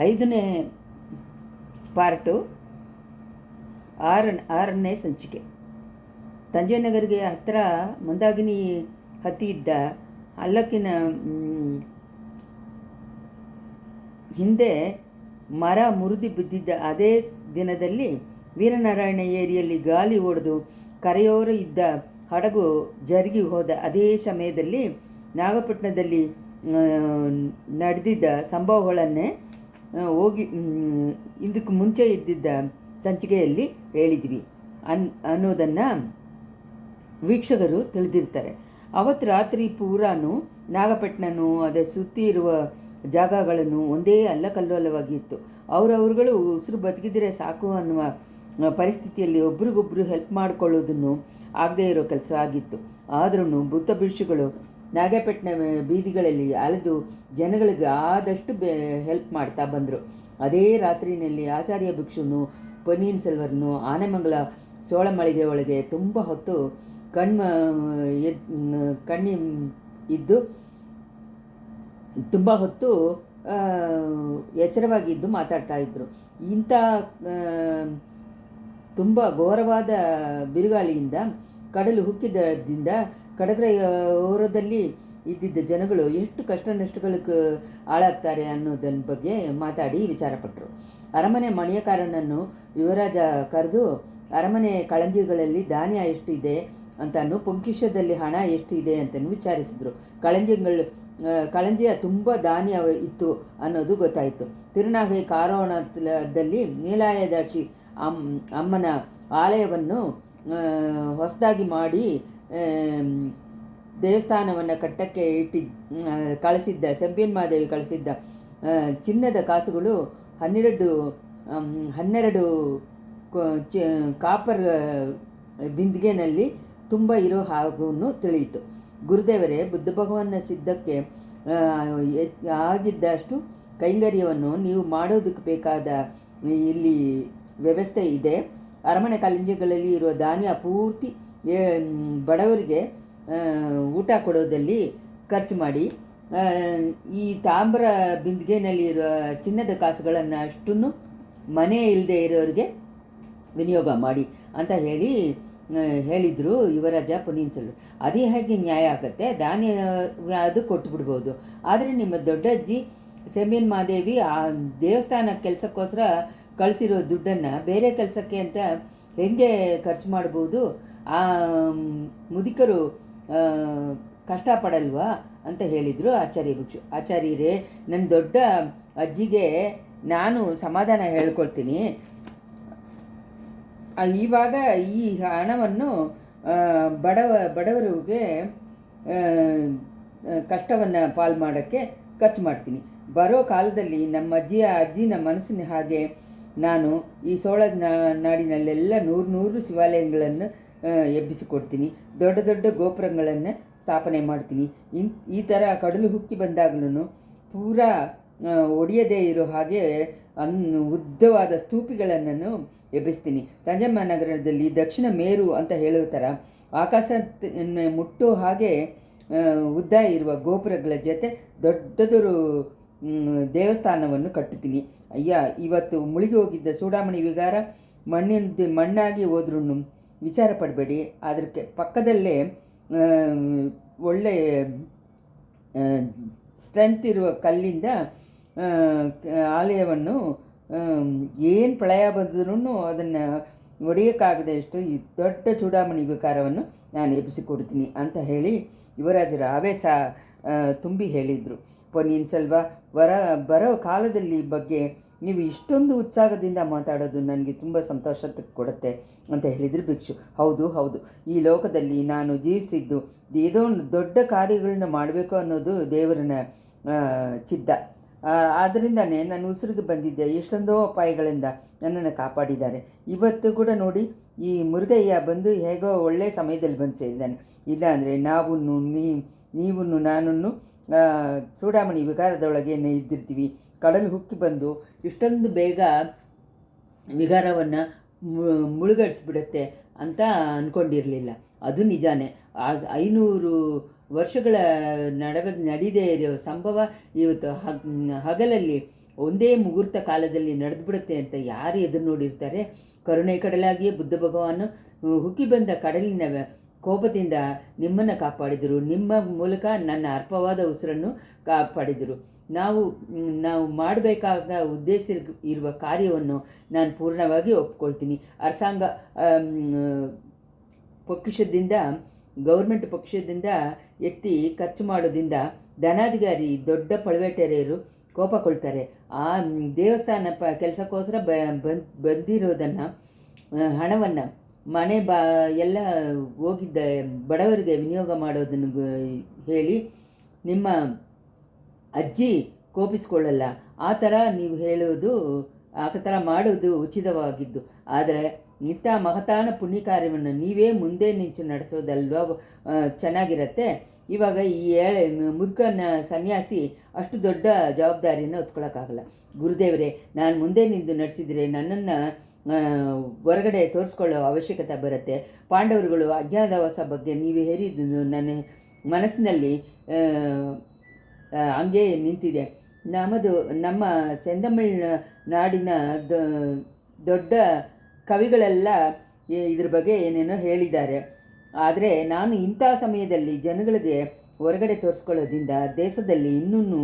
5ನೇ ಪಾರ್ಟು, 6ನೇ ಸಂಚಿಕೆ. ತಂಜೆನಗರಿಗೆ ಹತ್ತಿರ ಮಂದಾಕಿನಿ ಹತ್ತಿ ಇದ್ದ ಅಲ್ಲಕ್ಕಿನ ಹಿಂದೆ ಮರ ಮುರಿದು ಬಿದ್ದಿದ್ದ ಅದೇ ದಿನದಲ್ಲಿ ವೀರನಾರಾಯಣ ಏರಿಯಲ್ಲಿ ಗಾಳಿ ಹೊಡೆದು ಕರೆಯೋರ ಇದ್ದ ಹಡಗು ಜರುಗಿ ಹೋದ ಅದೇ ಸಮಯದಲ್ಲಿ ನಾಗಪಟ್ಟಣದಲ್ಲಿ ನಡೆದಿದ್ದ ಸಂಭವಗಳನ್ನೇ ಹೋಗಿ ಇದಕ್ಕೆ ಮುಂಚೆ ಇದ್ದಿದ್ದ ಸಂಚಿಕೆಯಲ್ಲಿ ಹೇಳಿದ್ವಿ ಅನ್ನೋದನ್ನು ವೀಕ್ಷಕರು ತಿಳಿದಿರ್ತಾರೆ. ಅವತ್ತು ರಾತ್ರಿ ಪೂರಾನು ನಾಗಪಟ್ಟಣನು ಅದೇ ಸುತ್ತಿ ಇರುವ ಜಾಗಗಳನ್ನು ಒಂದೇ ಅಲ್ಲಕಲ್ಲೋಲವಾಗಿತ್ತು. ಅವರವರುಗಳು ಉಸಿರು ಬದುಕಿದರೆ ಸಾಕು ಅನ್ನುವ ಪರಿಸ್ಥಿತಿಯಲ್ಲಿ ಒಬ್ರಿಗೊಬ್ಬರು ಹೆಲ್ಪ್ ಮಾಡಿಕೊಳ್ಳೋದನ್ನು ಆಗದೇ ಇರೋ ಕೆಲಸ ಆಗಿತ್ತು. ಆದ್ರೂ ಬುದ್ಧ ಭಿಕ್ಷುಗಳು ನಾಗಪಟ್ಟಣ ಬೀದಿಗಳಲ್ಲಿ ಅಲೆದು ಜನಗಳಿಗೆ ಆದಷ್ಟು ಹೆಲ್ಪ್ ಮಾಡ್ತಾ ಬಂದರು. ಅದೇ ರಾತ್ರಿಯಲ್ಲಿ ಆಚಾರ್ಯ ಭಿಕ್ಷುನು ಪೊನ್ನಿಯಿನ್ ಸೆಲ್ವರ್ನು ಆನೆಮಂಗಲ ಸೋಳಮಳಿಗೆ ಒಳಗೆ ತುಂಬ ಹೊತ್ತು ಕಣ್ಣಿ ಇದ್ದು ತುಂಬ ಹೊತ್ತು ಎಚ್ಚರವಾಗಿದ್ದು ಮಾತಾಡ್ತಾ ಇದ್ದರು. ಇಂಥ ತುಂಬ ಘೋರವಾದ ಬಿರುಗಾಳಿಯಿಂದ ಕಡಲು ಹುಕ್ಕಿದ್ದರಿಂದ ಕಡಗರೆಯೋರದಲ್ಲಿ ಇದ್ದಿದ್ದ ಜನಗಳು ಎಷ್ಟು ಕಷ್ಟ ನಷ್ಟಗಳಿಗೆ ಆಳಾಗ್ತಾರೆ ಅನ್ನೋದನ್ನ ಬಗ್ಗೆ ಮಾತಾಡಿ ವಿಚಾರಪಟ್ಟರು. ಅರಮನೆ ಮಣಿಯಕಾರನನ್ನು ಯುವರಾಜ ಕರೆದು ಅರಮನೆ ಕಳಂಜಿಗಳಲ್ಲಿ ಧಾನ್ಯ ಎಷ್ಟಿದೆ ಅಂತನೂ ಪೊಂಕಿಷದಲ್ಲಿ ಹಣ ಎಷ್ಟಿದೆ ಅಂತಲೂ ವಿಚಾರಿಸಿದರು. ಕಳಂಜಿಯ ತುಂಬ ಧಾನ್ಯ ಇತ್ತು ಅನ್ನೋದು ಗೊತ್ತಾಯಿತು. ತಿರುನಾಗೆ ಕಾರೋಣದಲ್ಲಿ ನೀಲಾಯದಾಕ್ಷಿ ಅಮ್ಮನ ಆಲಯವನ್ನು ಹೊಸದಾಗಿ ಮಾಡಿ ದೇವಸ್ಥಾನವನ್ನು ಕಟ್ಟಕ್ಕೆ ಕಳಿಸಿದ್ದ ಸೆಂಪಿಯನ್ಮಾದೇವಿ ಕಳಿಸಿದ್ದ ಚಿನ್ನದ ಕಾಸುಗಳು 12 ಕಾಪರ್ ಬಿಂದಿಗೆನಲ್ಲಿ ತುಂಬ ಇರೋ ಹಾಗೂ ತಿಳಿಯಿತು. ಗುರುದೇವರೇ, ಬುದ್ಧ ಭಗವಾನ್ನ ಸಿದ್ಧಕ್ಕೆ ಆಗಿದ್ದಷ್ಟು ಕೈಂಕರ್ಯವನ್ನು ನೀವು ಮಾಡೋದಕ್ಕೆ ಬೇಕಾದ ಇಲ್ಲಿ ವ್ಯವಸ್ಥೆ ಇದೆ. ಅರಮನೆ ಕಳಂಜಿಗಳಲ್ಲಿ ಇರುವ ಧಾನ್ಯ ಪೂರ್ತಿ ಬಡವರಿಗೆ ಊಟ ಕೊಡೋದಲ್ಲಿ ಖರ್ಚು ಮಾಡಿ, ಈ ತಾಮ್ರ ಬಿಂದಿಗೆನಲ್ಲಿರುವ ಚಿನ್ನದ ಕಾಸುಗಳನ್ನು ಅಷ್ಟನ್ನು ಮನೆ ಇಲ್ಲದೆ ಇರೋರಿಗೆ ವಿನಿಯೋಗ ಮಾಡಿ ಅಂತ ಹೇಳಿದರು ಯುವರಾಜ ಪೊನ್ನಿಯಿನ್ ಸೆಲ್ವರ್. ಅದೇ ಹೇಗೆ ನ್ಯಾಯ ಆಗುತ್ತೆ? ಧಾನ್ಯ ಅದು ಕೊಟ್ಟುಬಿಡ್ಬೋದು. ಆದರೆ ನಿಮ್ಮ ದೊಡ್ಡಜ್ಜಿ ಸೆಂಪಿಯನ್ಮಾದೇವಿ ಆ ದೇವಸ್ಥಾನ ಕೆಲಸಕ್ಕೋಸ್ಕರ ಕಳಿಸಿರೋ ದುಡ್ಡನ್ನು ಬೇರೆ ಕೆಲಸಕ್ಕೆ ಅಂತ ಹೆಂಗೆ ಖರ್ಚು ಮಾಡ್ಬೋದು? ಆ ಮುದುಕರು ಕಷ್ಟಪಡಲ್ವಾ ಅಂತ ಹೇಳಿದರು ಆಚಾರ್ಯ ಭಿಕ್ಷು. ಆಚಾರ್ಯರೇ, ನನ್ನ ದೊಡ್ಡ ಅಜ್ಜಿಗೆ ನಾನು ಸಮಾಧಾನ ಹೇಳ್ಕೊಳ್ತೀನಿ. ಇವಾಗ ಈ ಹಣವನ್ನು ಬಡವರಿಗೆ ಕಷ್ಟವನ್ನು ಪಾಲು ಮಾಡೋಕ್ಕೆ ಖರ್ಚು ಮಾಡ್ತೀನಿ. ಬರೋ ಕಾಲದಲ್ಲಿ ನಮ್ಮ ಅಜ್ಜಿನ ಮನಸ್ಸಿನ ಹಾಗೆ ನಾನು ಈ ಸೋಳ ನಾಡಿನಲ್ಲೆಲ್ಲ 100 ಶಿವಾಲಯಗಳನ್ನು ಎಬ್ಬಿಸಿಕೊಡ್ತೀನಿ. ದೊಡ್ಡ ದೊಡ್ಡ ಗೋಪುರಗಳನ್ನು ಸ್ಥಾಪನೆ ಮಾಡ್ತೀನಿ. ಈ ಥರ ಕಡಲು ಹುಕ್ಕಿ ಬಂದಾಗಲೂ ಪೂರಾ ಒಡೆಯದೇ ಇರೋ ಹಾಗೆ ಉದ್ದವಾದ ಸ್ತೂಪಿಗಳನ್ನು ಎಬ್ಬಿಸ್ತೀನಿ. ತಂಜಮ್ಮ ನಗರದಲ್ಲಿ ದಕ್ಷಿಣ ಮೇರು ಅಂತ ಹೇಳೋ ಥರ ಆಕಾಶ ಮುಟ್ಟೋ ಹಾಗೆ ಉದ್ದ ಇರುವ ಗೋಪುರಗಳ ಜೊತೆ ದೊಡ್ಡದೊರು ದೇವಸ್ಥಾನವನ್ನು ಕಟ್ಟುತ್ತೀನಿ. ಅಯ್ಯ, ಇವತ್ತು ಮುಳುಗಿ ಹೋಗಿದ್ದ ಸೂಡಾಮಣಿ ವಿಹಾರ ಮಣ್ಣಾಗಿ ಹೋದ್ರೂ ವಿಚಾರ ಪಡಬೇಡಿ. ಅದಕ್ಕೆ ಪಕ್ಕದಲ್ಲೇ ಒಳ್ಳೆ ಸ್ಟ್ರೆಂತ್ ಇರುವ ಕಲ್ಲಿಂದ ಆಲಯವನ್ನು ಏನು ಪ್ರಳಯ ಬಂದ್ರೂ ಅದನ್ನು ಒಡೆಯೋಕ್ಕಾಗದಷ್ಟು ಈ ದೊಡ್ಡ ಚೂಡಾಮಣಿ ವಿಕಾರವನ್ನು ನಾನು ಎಬ್ಬಿಸಿಕೊಡ್ತೀನಿ ಅಂತ ಹೇಳಿ ಯುವರಾಜರ ಆವೇಶ ತುಂಬಿ ಹೇಳಿದರು. ಪೊನ್ನಿಯಿನ್ ಸೆಲ್ವ, ಬರೋ ಕಾಲದಲ್ಲಿ ಬಗ್ಗೆ ನೀವು ಇಷ್ಟೊಂದು ಉತ್ಸಾಹದಿಂದ ಮಾತಾಡೋದು ನನಗೆ ತುಂಬ ಸಂತೋಷ ಕೊಡುತ್ತೆ ಅಂತ ಹೇಳಿದರು ಭಿಕ್ಷು. ಹೌದು, ಈ ಲೋಕದಲ್ಲಿ ನಾನು ಜೀವಿಸಿದ್ದು ಏನೋ ಒಂದು ದೊಡ್ಡ ಕಾರ್ಯಗಳನ್ನ ಮಾಡಬೇಕು ಅನ್ನೋದು ದೇವರನ ಚಿತ್ತ. ಆದ್ದರಿಂದನೇ ನಾನು ಉಸಿರಿಗೆ ಬಂದಿದ್ದೆ. ಎಷ್ಟೊಂದೋ ಅಪಾಯಗಳಿಂದ ನನ್ನನ್ನು ಕಾಪಾಡಿದ್ದಾರೆ. ಇವತ್ತು ಕೂಡ ನೋಡಿ, ಈ ಮುರುಗಯ್ಯ ಬಂದು ಹೇಗೋ ಒಳ್ಳೆಯ ಸಮಯದಲ್ಲಿ ಬಂದು ಸೇರಿದ್ದಾನೆ. ಇಲ್ಲಾಂದರೆ ನೀವು ನಾನು ಸೂಡಾಮಣಿ ವಿಕಾರದೊಳಗೆ ಇದ್ದಿರ್ತೀವಿ. ಕಡಲು ಹುಕ್ಕಿ ಬಂದು ಇಷ್ಟೊಂದು ಬೇಗ ವಿಕಾರವನ್ನು ಮುಳುಗಡಿಸ್ಬಿಡುತ್ತೆ ಅಂತ ಅಂದ್ಕೊಂಡಿರಲಿಲ್ಲ. ಅದು ನಿಜಾನೇ. 500 ವರ್ಷಗಳ ನಡೀದೇ ಇರೋ ಸಂಭವ ಇವತ್ತು ಹಗಲಲ್ಲಿ ಒಂದೇ ಮುಹೂರ್ತ ಕಾಲದಲ್ಲಿ ನಡೆದುಬಿಡುತ್ತೆ ಅಂತ ಯಾರು ಎದುರು ನೋಡಿರ್ತಾರೆ? ಕರುಣೆ ಕಡಲಾಗಿಯೇ ಬುದ್ಧ ಭಗವಾನು ಹುಕ್ಕಿ ಬಂದ ಕಡಲಿನ ಕೋಪದಿಂದ ನಿಮ್ಮನ್ನು ಕಾಪಾಡಿದರು. ನಿಮ್ಮ ಮೂಲಕ ನನ್ನ ಅರ್ಪವಾದ ಉಸಿರನ್ನು ಕಾಪಾಡಿದರು. ನಾವು ಮಾಡಬೇಕಾದ ಉದ್ದೇಶ ಇರುವ ಕಾರ್ಯವನ್ನು ನಾನು ಪೂರ್ಣವಾಗಿ ಒಪ್ಕೊಳ್ತೀನಿ. ಅರಸಾಂಗ ಪಕ್ಷದಿಂದ, ಗೌರ್ಮೆಂಟ್ ಪಕ್ಷದಿಂದ ಎತ್ತಿ ಖರ್ಚು ಮಾಡೋದ್ರಿಂದ ಧನಾಧಿಕಾರಿ ದೊಡ್ಡ ಪಳವೇಟೆರೆಯರು ಕೋಪಕೊಳ್ತಾರೆ. ಆ ದೇವಸ್ಥಾನ ಕೆಲಸಕ್ಕೋಸ್ಕರ ಬಂದಿರೋದನ್ನು, ಹಣವನ್ನು ಮನೆ ಎಲ್ಲ ಹೋಗಿದ್ದ ಬಡವರಿಗೆ ವಿನಿಯೋಗ ಮಾಡೋದನ್ನು ಹೇಳಿ ನಿಮ್ಮ ಅಜ್ಜಿ ಕೋಪಿಸ್ಕೊಳ್ಳಲ್ಲ. ಆ ಥರ ನೀವು ಹೇಳೋದು, ಆ ಥರ ಮಾಡೋದು ಉಚಿತವಾಗಿದ್ದು. ಆದರೆ ಇಂಥ ಮಹತಾನ ಪುಣ್ಯ ಕಾರ್ಯವನ್ನು ನೀವೇ ಮುಂದೆ ನಿಂತು ನಡೆಸೋದಲ್ವ ಚೆನ್ನಾಗಿರತ್ತೆ. ಇವಾಗ ಈ ಮುದುಕನ ಸನ್ಯಾಸಿ ಅಷ್ಟು ದೊಡ್ಡ ಜವಾಬ್ದಾರಿಯನ್ನು ಹೊತ್ಕೊಳ್ಳೋಕ್ಕಾಗಲ್ಲ. ಗುರುದೇವರೇ, ನಾನು ಮುಂದೆ ನಿಂತು ನಡೆಸಿದರೆ ನನ್ನನ್ನು ಹೊರಗಡೆ ತೋರಿಸ್ಕೊಳ್ಳೋ ಅವಶ್ಯಕತೆ ಬರುತ್ತೆ. ಪಾಂಡವರುಗಳು ಅಜ್ಞಾತವಾಸ ಬಗ್ಗೆ ನೀವು ಹೇರಿದ್ದು ನನ್ನ ಮನಸ್ಸಿನಲ್ಲಿ ಹಂಗೆ ನಿಂತಿದೆ. ನಮ್ಮ ಸೆಂದಮಿಳ್ ನಾಡಿನ ದೊಡ್ಡ ಕವಿಗಳೆಲ್ಲ ಇದ್ರ ಬಗ್ಗೆ ಏನೇನೋ ಹೇಳಿದ್ದಾರೆ. ಆದರೆ ನಾನು ಇಂಥ ಸಮಯದಲ್ಲಿ ಜನಗಳಿಗೆ ಹೊರಗಡೆ ತೋರಿಸ್ಕೊಳ್ಳೋದ್ರಿಂದ ದೇಶದಲ್ಲಿ ಇನ್ನೂ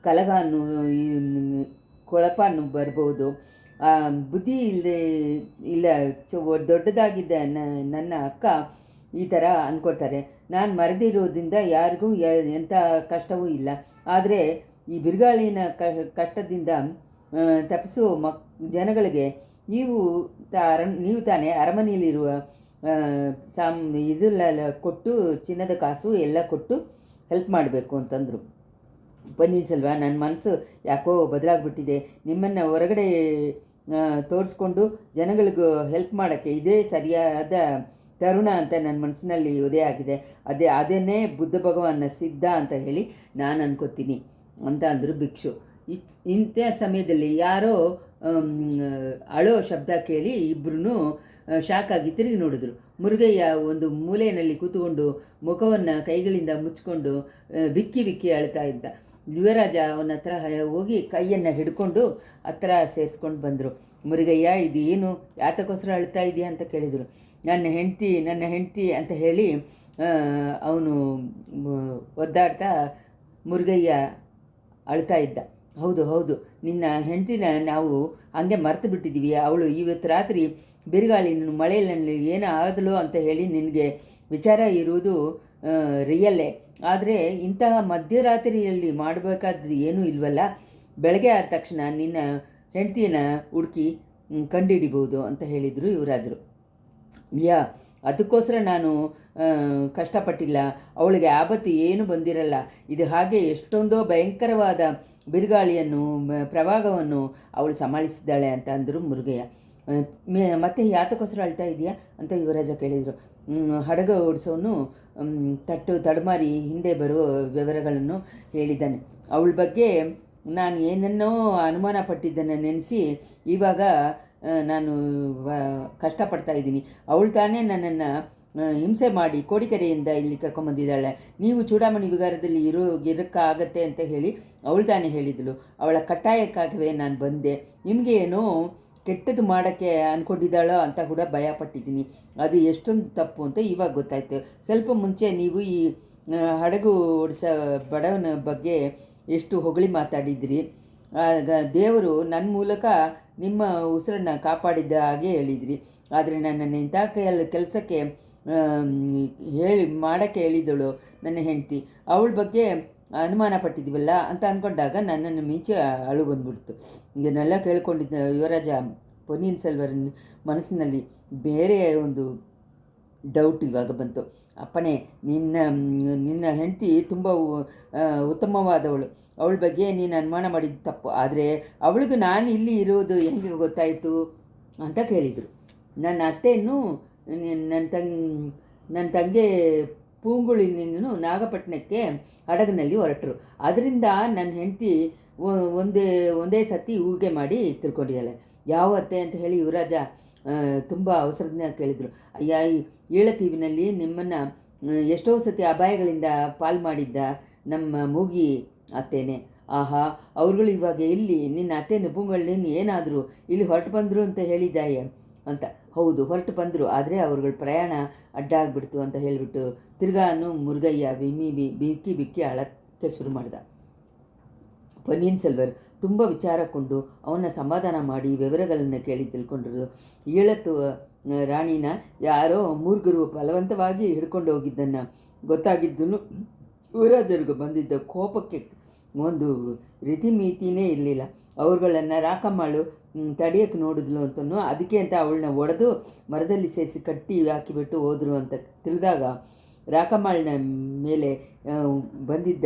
ಕಲಗಾನು ಕೊಳಪನ್ನು ಬರ್ಬೋದು. ಬುದ್ಧಿ ಇಲ್ಲ ದೊಡ್ಡದಾಗಿದ್ದ ನನ್ನ ಅಕ್ಕ ಈ ಥರ ಅಂದ್ಕೊಳ್ತಾರೆ. ನಾನು ಮರೆದಿರೋದ್ರಿಂದ ಯಾರಿಗೂ ಎಂಥ ಕಷ್ಟವೂ ಇಲ್ಲ. ಆದರೆ ಈ ಬಿರುಗಾಳಿನ ಕಷ್ಟದಿಂದ ತಪ್ಪಿಸೋ ಜನಗಳಿಗೆ ನೀವು ತಾನೇ ಅರಮನೆಯಲ್ಲಿರುವ ಇದೆಲ್ಲ ಕೊಟ್ಟು, ಚಿನ್ನದ ಕಾಸು ಎಲ್ಲ ಕೊಟ್ಟು ಹೆಲ್ಪ್ ಮಾಡಬೇಕು ಅಂತಂದರು. ಪನ್ನೀರ್ ಸೆಲ್ವ, ನನ್ನ ಮನಸ್ಸು ಯಾಕೋ ಬದಲಾಗ್ಬಿಟ್ಟಿದೆ. ನಿಮ್ಮನ್ನು ಹೊರಗಡೆ ತೋರಿಸ್ಕೊಂಡು ಜನಗಳಿಗೂ ಹೆಲ್ಪ್ ಮಾಡೋಕ್ಕೆ ಇದೇ ಸರಿಯಾದ ತರುಣ ಅಂತ ನನ್ನ ಮನಸ್ಸಿನಲ್ಲಿ ಉದಯ ಆಗಿದೆ. ಅದನ್ನೇ ಬುದ್ಧ ಭಗವಾನ ಸಿದ್ಧ ಅಂತ ಹೇಳಿ ನಾನು ಅನ್ಕೋತೀನಿ ಅಂತ ಅಂದರು ಭಿಕ್ಷು. ಇಂಥ ಸಮಯದಲ್ಲಿ ಯಾರೋ ಅಳೋ ಶಬ್ದ ಕೇಳಿ ಇಬ್ಬರೂ ಶಾಕಾಗಿ ತಿರುಗಿ ನೋಡಿದ್ರು. ಮುರುಗಯ್ಯ ಒಂದು ಮೂಲೆಯಲ್ಲಿ ಕೂತ್ಕೊಂಡು ಮುಖವನ್ನು ಕೈಗಳಿಂದ ಮುಚ್ಚಿಕೊಂಡು ಬಿಕ್ಕಿ ಬಿಕ್ಕಿ ಅಳ್ತಾ ಇದ್ದ. ಯುವರಾಜ ಅವನ ಹತ್ರ ಹೋಗಿ ಕೈಯನ್ನು ಹಿಡ್ಕೊಂಡು ಹತ್ರ ಸೇರಿಸ್ಕೊಂಡು ಬಂದರು. ಮುರುಗಯ್ಯ, ಇದು ಏನು, ಯಾತಕ್ಕೋಸ್ಕರ ಅಳ್ತಾ ಇದೆಯಾ ಅಂತ ಕೇಳಿದರು. ನನ್ನ ಹೆಂಡತಿ ಅಂತ ಹೇಳಿ ಅವನು ಒದ್ದಾಡ್ತಾ ಮುರುಗಯ್ಯ ಅಳ್ತಾ ಇದ್ದ. ಹೌದು, ನಿನ್ನ ಹೆಂಡತಿನ ನಾವು ಹಂಗೆ ಮರೆತು ಬಿಟ್ಟಿದ್ದೀವಿ. ಅವಳು ಇವತ್ತು ರಾತ್ರಿ ಬಿರುಗಾಳಿ ಮಳೆಯಲ್ಲಿ ಏನೋ ಆದಳು ಅಂತ ಹೇಳಿ ನಿನಗೆ ವಿಚಾರ ಇರುವುದು ರಿಯಲ್ಲೇ. ಆದರೆ ಇಂತಹ ಮಧ್ಯರಾತ್ರಿಯಲ್ಲಿ ಮಾಡಬೇಕಾದ್ದು ಏನೂ ಇಲ್ವಲ್ಲ. ಬೆಳಗ್ಗೆ ಆದ ತಕ್ಷಣ ನಿನ್ನ ಹೆಂಡತಿನ ಹುಡುಕಿ ಕಂಡುಹಿಡಿಬೋದು ಅಂತ ಹೇಳಿದರು ಯುವರಾಜರು. ಅದಕ್ಕೋಸ್ಕರ ನಾನು ಕಷ್ಟಪಟ್ಟಿಲ್ಲ. ಅವಳಿಗೆ ಆಪತ್ತು ಏನು ಬಂದಿರಲ್ಲ. ಇದು ಹಾಗೆ ಎಷ್ಟೊಂದೋ ಭಯಂಕರವಾದ ಬಿರುಗಾಳಿಯನ್ನು, ಪ್ರವಾಹವನ್ನು ಅವಳು ಸಮಾಳಿಸಿದ್ದಾಳೆ ಅಂತ ಅಂದರು ಮುರುಗಯ್ಯ. ಮತ್ತೆ ಯಾತಕ್ಕೋಸ್ಕರ ಅಳ್ತಾ ಇದೆಯಾ ಅಂತ ಯುವರಾಜ ಕೇಳಿದರು. ಹಡಗು ಓಡಿಸೋನು ತಡಮಾರಿ ಹಿಂದೆ ಬರುವ ವಿವರಗಳನ್ನು ಹೇಳಿದ್ದಾನೆ. ಅವಳ ಬಗ್ಗೆ ನಾನು ಏನನ್ನೋ ಅನುಮಾನ ಪಟ್ಟಿದ್ದನ್ನು ನೆನೆಸಿ ಇವಾಗ ನಾನು ಕಷ್ಟಪಡ್ತಾ ಇದ್ದೀನಿ. ಅವಳು ತಾನೇ ನನ್ನನ್ನು ಹಿಂಸೆ ಮಾಡಿ ಕೋಡಿಕೆರೆಯಿಂದ ಇಲ್ಲಿ ಕರ್ಕೊಂಬಂದಿದ್ದಾಳೆ. ನೀವು ಚೂಡಾಮಣಿ ವಿಗಾರದಲ್ಲಿ ಇರೋಕ್ಕಾಗತ್ತೆ ಅಂತ ಹೇಳಿ ಅವಳು ತಾನೇ ಹೇಳಿದಳು. ಅವಳ ಕಟ್ಟಾಯಕ್ಕಾಗವೇ ನಾನು ಬಂದೆ. ನಿಮಗೆ ಏನೋ ಕೆಟ್ಟದ್ದು ಮಾಡೋಕ್ಕೆ ಅಂದ್ಕೊಂಡಿದ್ದಾಳೋ ಅಂತ ಕೂಡ ಭಯಪಟ್ಟಿದ್ದೀನಿ. ಅದು ಎಷ್ಟೊಂದು ತಪ್ಪು ಅಂತ ಇವಾಗ ಗೊತ್ತಾಯ್ತು. ಸ್ವಲ್ಪ ಮುಂಚೆ ನೀವು ಈ ಹಡಗು ಓಡಿಸೋ ಬಡವನ ಬಗ್ಗೆ ಎಷ್ಟು ಹೊಗಳಿ ಮಾತಾಡಿದ್ರಿ. ಆಗ ದೇವರು ನನ್ನ ಮೂಲಕ ನಿಮ್ಮ ಉಸಿರನ್ನು ಕಾಪಾಡಿದ್ದ ಹಾಗೆ ಹೇಳಿದ್ರಿ. ಆದರೆ ನನ್ನನ್ನು ಇಂಥ ಕೆಲಸಕ್ಕೆ ಮಾಡೋಕ್ಕೆ ಹೇಳಿದಳು ನನ್ನ ಹೆಂಡತಿ. ಅವಳ ಬಗ್ಗೆ ಅನುಮಾನ ಪಟ್ಟಿದ್ದೀವಲ್ಲ ಅಂತ ಅಂದ್ಕೊಂಡಾಗ ನನ್ನನ್ನು ಮಿಂಚಿ ಅಳು ಬಂದ್ಬಿಡ್ತು. ಇದನ್ನೆಲ್ಲ ಕೇಳ್ಕೊಂಡಿದ್ದ ಯುವರಾಜ ಪೊನ್ನಿಯಿನ್ ಸೆಲ್ವರನ ಮನಸ್ಸಿನಲ್ಲಿ ಬೇರೆ ಒಂದು ಡೌಟ್ ಇವಾಗ ಬಂತು. ಅಪ್ಪನೇ, ನಿನ್ನ ಹೆಂಡತಿ ತುಂಬ ಉತ್ತಮವಾದವಳು. ಅವಳ ಬಗ್ಗೆ ನೀನು ಅನುಮಾನ ಮಾಡಿದ್ದು ತಪ್ಪು. ಆದರೆ ಅವಳಿಗೂ ನಾನು ಇಲ್ಲಿ ಇರೋದು ಹೆಂಗೆ ಗೊತ್ತಾಯಿತು ಅಂತ ಕೇಳಿದರು. ನನ್ನ ಅತ್ತೆಯನ್ನು ನನ್ನ ತಂದೆ ಪೂಂಗುಳಿನೂ ನಾಗಪಟ್ಟಣಕ್ಕೆ ಹಡಗಿನಲ್ಲಿ ಹೊರಟರು. ಅದರಿಂದ ನನ್ನ ಹೆಂಡತಿ ಒಂದೇ ಸತಿ ಊಗೆ ಮಾಡಿ ತಿಳ್ಕೊಂಡಿದ್ದಾಳೆ. ಯಾವ ಅತ್ತೆ ಅಂತ ಹೇಳಿ ಯುವರಾಜ ತುಂಬ ಅವಸರದಿಂದ ಕೇಳಿದರು. ಅಯ್ಯ, ಈಳತೀವಿನಲ್ಲಿ ನಿಮ್ಮನ್ನು ಎಷ್ಟೋ ಸತಿ ಅಪಾಯಗಳಿಂದ ಪಾಲು ಮಾಡಿದ್ದ ನಮ್ಮ ಮೂಗಿ ಅತ್ತೇನೆ. ಆಹಾ, ಅವ್ರುಗಳು ಇವಾಗ ಎಲ್ಲಿ? ನಿನ್ನ ಅತ್ತೆ ನಬ್ಬುಗಳು ನೀನು ಏನಾದರೂ ಇಲ್ಲಿ ಹೊರಟು ಬಂದರು ಅಂತ ಹೇಳಿದ್ದಾಯ ಅಂತ. ಹೌದು, ಹೊರಟು ಬಂದರು, ಆದರೆ ಅವ್ರುಗಳ ಪ್ರಯಾಣ ಅಡ್ಡ ಆಗಿಬಿಡ್ತು ಅಂತ ಹೇಳಿಬಿಟ್ಟು ತಿರ್ಗಾನು ಮುರುಗಯ್ಯ ಬಿಕ್ಕಿ ಬಿಕ್ಕಿ ಅಳಕ್ಕೆ ಶುರು ಮಾಡ್ದ. ಪೊನ್ನಿಯಿನ್ ಸೆಲ್ವರ್ ತುಂಬ ವಿಚಾರಕೊಂಡು ಅವನ್ನ ಸಮಾಧಾನ ಮಾಡಿ ವಿವರಗಳನ್ನು ಕೇಳಿ ತಿಳ್ಕೊಂಡ್ರು. ಈಳತ್ತು ರಾಣಿನ ಯಾರೋ ಮೂರ್ಗರು ಬಲವಂತವಾಗಿ ಹಿಡ್ಕೊಂಡು ಹೋಗಿದ್ದನ್ನು ಗೊತ್ತಾಗಿದ್ದನು ಯುವರಾಜರಿಗೂ ಬಂದಿದ್ದ ಕೋಪಕ್ಕೆ ಒಂದು ರೀತಿ ಮಿತಿನೇ ಇರಲಿಲ್ಲ. ಅವ್ರುಗಳನ್ನು ರಾಕಮ್ಮಳು ತಡೆಯೋಕ್ಕೆ ನೋಡಿದ್ಲು ಅಂತನೂ ಅದಕ್ಕೆ ಅಂತ ಅವಳನ್ನ ಒಡೆದು ಮರದಲ್ಲಿ ಸೇರಿಸಿ ಕಟ್ಟಿ ಹಾಕಿಬಿಟ್ಟು ಹೋದರು ಅಂತ ತಿಳಿದಾಗ ರಾಕಮ್ಮಳನ ಮೇಲೆ ಬಂದಿದ್ದ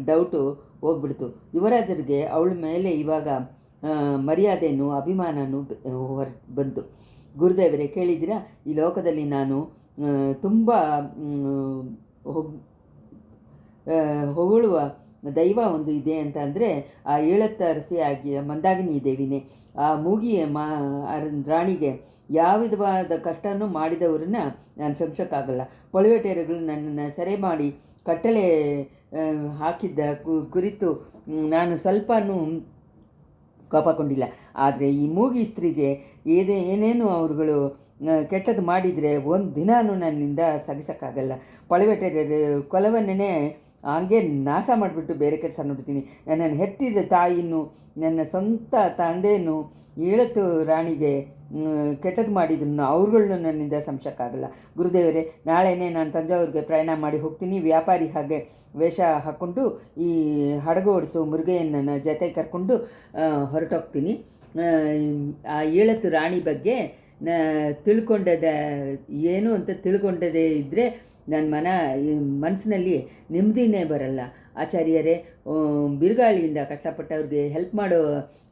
ಡೌಟು ಹೋಗ್ಬಿಡ್ತು. ಯುವರಾಜರಿಗೆ ಅವಳ ಮೇಲೆ ಇವಾಗ ಮರ್ಯಾದೆನೂ ಅಭಿಮಾನನೂ ಬಂತು. ಗುರುದೇವರೇ, ಕೇಳಿದ್ದೀರಾ, ಈ ಲೋಕದಲ್ಲಿ ನಾನು ತುಂಬ ಹೊಗಳುವ ದೈವ ಒಂದು ಇದೆ ಅಂತ ಅಂದರೆ ಆ ಏಳತ್ತರಸಿ ಆಗಿ ಮಂದಾಗಿನಿ ದೇವಿನೇ. ಆ ಮೂಗಿಯ ರಾಣಿಗೆ ಯಾವ ವಿಧವಾದ ಕಷ್ಟನೂ ಮಾಡಿದವ್ರನ್ನ ನಾನು ಶಂಸಕ್ಕಾಗಲ್ಲ. ಪಳುವೇಟೆಯರುಗಳು ನನ್ನನ್ನು ಸೆರೆ ಮಾಡಿ ಕಟ್ಟಳೆ ಹಾಕಿದ್ದ ಕುರಿತು ನಾನು ಸ್ವಲ್ಪನೂ ಕೋಪಗೊಂಡಿಲ್ಲ. ಆದರೆ ಈ ಮೂಗಿ ಸ್ತ್ರೀಗೆ ಏನೇನು ಅವ್ರುಗಳು ಕೆಟ್ಟದ್ದು ಮಾಡಿದರೆ ಒಂದು ದಿನಾನೂ ನನ್ನಿಂದ ಸಗಿಸೋಕ್ಕಾಗಲ್ಲ. ಪಳುವೇಟೆಯರ ಕೊಲವನ್ನೇ ಹಂಗೆ ನಾಶ ಮಾಡಿಬಿಟ್ಟು ಬೇರೆ ಕೆಲಸ ನೋಡ್ತೀನಿ. ನನ್ನನ್ನು ಹೆತ್ತಿದ ತಾಯಿನೂ ನನ್ನ ಸ್ವಂತ ತಂದೆಯೂ ಏಳತ್ತು ರಾಣಿಗೆ ಕೆಟ್ಟದ್ದು ಮಾಡಿದ್ರು ಅವ್ರುಗಳನ್ನೂ ನನ್ನಿಂದ ಸಂಶಯಕ್ಕಾಗಲ್ಲ. ಗುರುದೇವರೇ, ನಾಳೆನೇ ನಾನು ತಂಜಾವೂರಿಗೆ ಪ್ರಯಾಣ ಮಾಡಿ ಹೋಗ್ತೀನಿ. ವ್ಯಾಪಾರಿ ಹಾಗೆ ವೇಷ ಹಾಕ್ಕೊಂಡು ಈ ಹಡಗು ಓಡಿಸೋ ಮುರುಗಯ್ಯನ ಜೊತೆ ಕರ್ಕೊಂಡು ಹೊರಟೋಗ್ತೀನಿ. ಆ ಏಳತ್ತು ರಾಣಿ ಬಗ್ಗೆ ತಿಳ್ಕೊಂಡದ ಏನು ಅಂತ ತಿಳ್ಕೊಂಡದೇ ಇದ್ದರೆ ನನ್ನ ಮನಸ್ಸಿನಲ್ಲಿ ನೆಮ್ಮದಿನೇ ಬರಲ್ಲ. ಆಚಾರ್ಯರೇ, ಬಿರುಗಾಳಿಯಿಂದ ಕಷ್ಟಪಟ್ಟವ್ರಿಗೆ ಹೆಲ್ಪ್ ಮಾಡೋ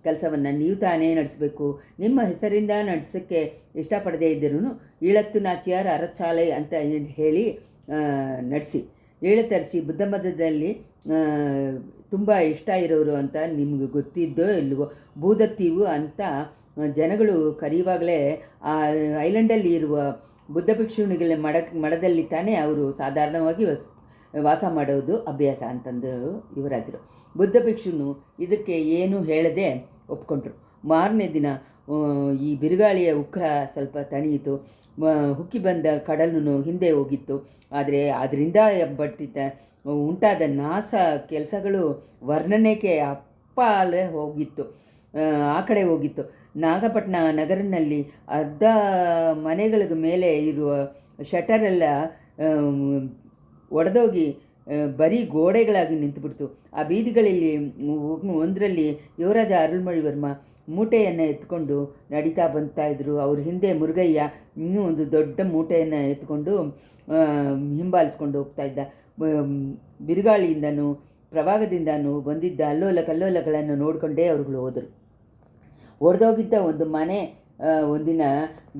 ಕೆಲಸವನ್ನು ನೀವು ತಾನೇ ನಡೆಸಬೇಕು. ನಿಮ್ಮ ಹೆಸರಿಂದ ನಡೆಸೋಕ್ಕೆ ಇಷ್ಟಪಡದೇ ಇದ್ದರೂ ಈಳತ್ತು ನಾಚ್ಯಾರ ಅರಚಾಲೆ ಅಂತ ಹೇಳಿ ನಡೆಸಿ. ಏಳತರಿಸಿ ಬುದ್ಧ ಮತದಲ್ಲಿ ತುಂಬ ಇಷ್ಟ ಇರೋರು ಅಂತ ನಿಮ್ಗೆ ಗೊತ್ತಿದ್ದೋ ಇಲ್ವೋ? ಭೂದತ್ತೀವು ಅಂತ ಜನಗಳು ಕರೆಯುವಾಗಲೇ ಆ ಐಲ್ಯಾಂಡಲ್ಲಿ ಇರುವ ಬುದ್ಧ ಭಿಕ್ಷುಣಿಗಳ ಮಠದಲ್ಲಿ ತಾನೇ ಅವರು ಸಾಧಾರಣವಾಗಿ ವಾಸ ಮಾಡೋದು ಅಭ್ಯಾಸ ಅಂತಂದರು ಯುವರಾಜರು. ಬುದ್ಧ ಭಿಕ್ಷುನು ಇದಕ್ಕೆ ಏನು ಹೇಳದೆ ಒಪ್ಕೊಂಡ್ರು. ಮಾರನೇ ದಿನ ಈ ಬಿರುಗಾಳಿಯ ಉಗ್ರ ಸ್ವಲ್ಪ ತಣಿಯಿತು. ಹುಕ್ಕಿ ಬಂದ ಕಡಲು ಹಿಂದೆ ಹೋಗಿತ್ತು. ಆದರೆ ಅದರಿಂದ ಉಂಟಾದ ನಾಶ ಕೆಲಸಗಳು ವರ್ಣನೆಗೆ ಅಪ್ಪಾಲೆ ಹೋಗಿತ್ತು. ಆ ಕಡೆ ಹೋಗಿತ್ತು. ನಾಗಪಟ್ಟಣ ನಗರನಲ್ಲಿ ಅರ್ಧ ಮನೆಗಳ ಮೇಲೆ ಇರುವ ಶಟರೆಲ್ಲ ಒಡೆದೋಗಿ ಬರೀ ಗೋಡೆಗಳಾಗಿ ನಿಂತುಬಿಡ್ತು. ಆ ಬೀದಿಗಳಲ್ಲಿ ಒಂದರಲ್ಲಿ ಯುವರಾಜ ಅರುಳ್ಮೊಳಿವರ್ಮ ಮೂಟೆಯನ್ನು ಎತ್ಕೊಂಡು ನಡೀತಾ ಬಂತಾಯಿದ್ರು. ಅವ್ರ ಹಿಂದೆ ಮುರುಗಯ್ಯ ಇನ್ನೂ ಒಂದು ದೊಡ್ಡ ಮೂಟೆಯನ್ನು ಎತ್ಕೊಂಡು ಹಿಂಬಾಲಿಸ್ಕೊಂಡು ಹೋಗ್ತಾಯಿದ್ದ. ಬಿರುಗಾಳಿಯಿಂದನೂ ಪ್ರವಾಹದಿಂದನೂ ಬಂದಿದ್ದ ಅಲ್ಲೋಲ ಕಲ್ಲೋಲಗಳನ್ನು ನೋಡಿಕೊಂಡೇ ಅವ್ರುಗಳು ಹೋದರು. ಒಡೆದೋಗಿದ್ದ ಒಂದು ಮನೆ ಒಂದಿನ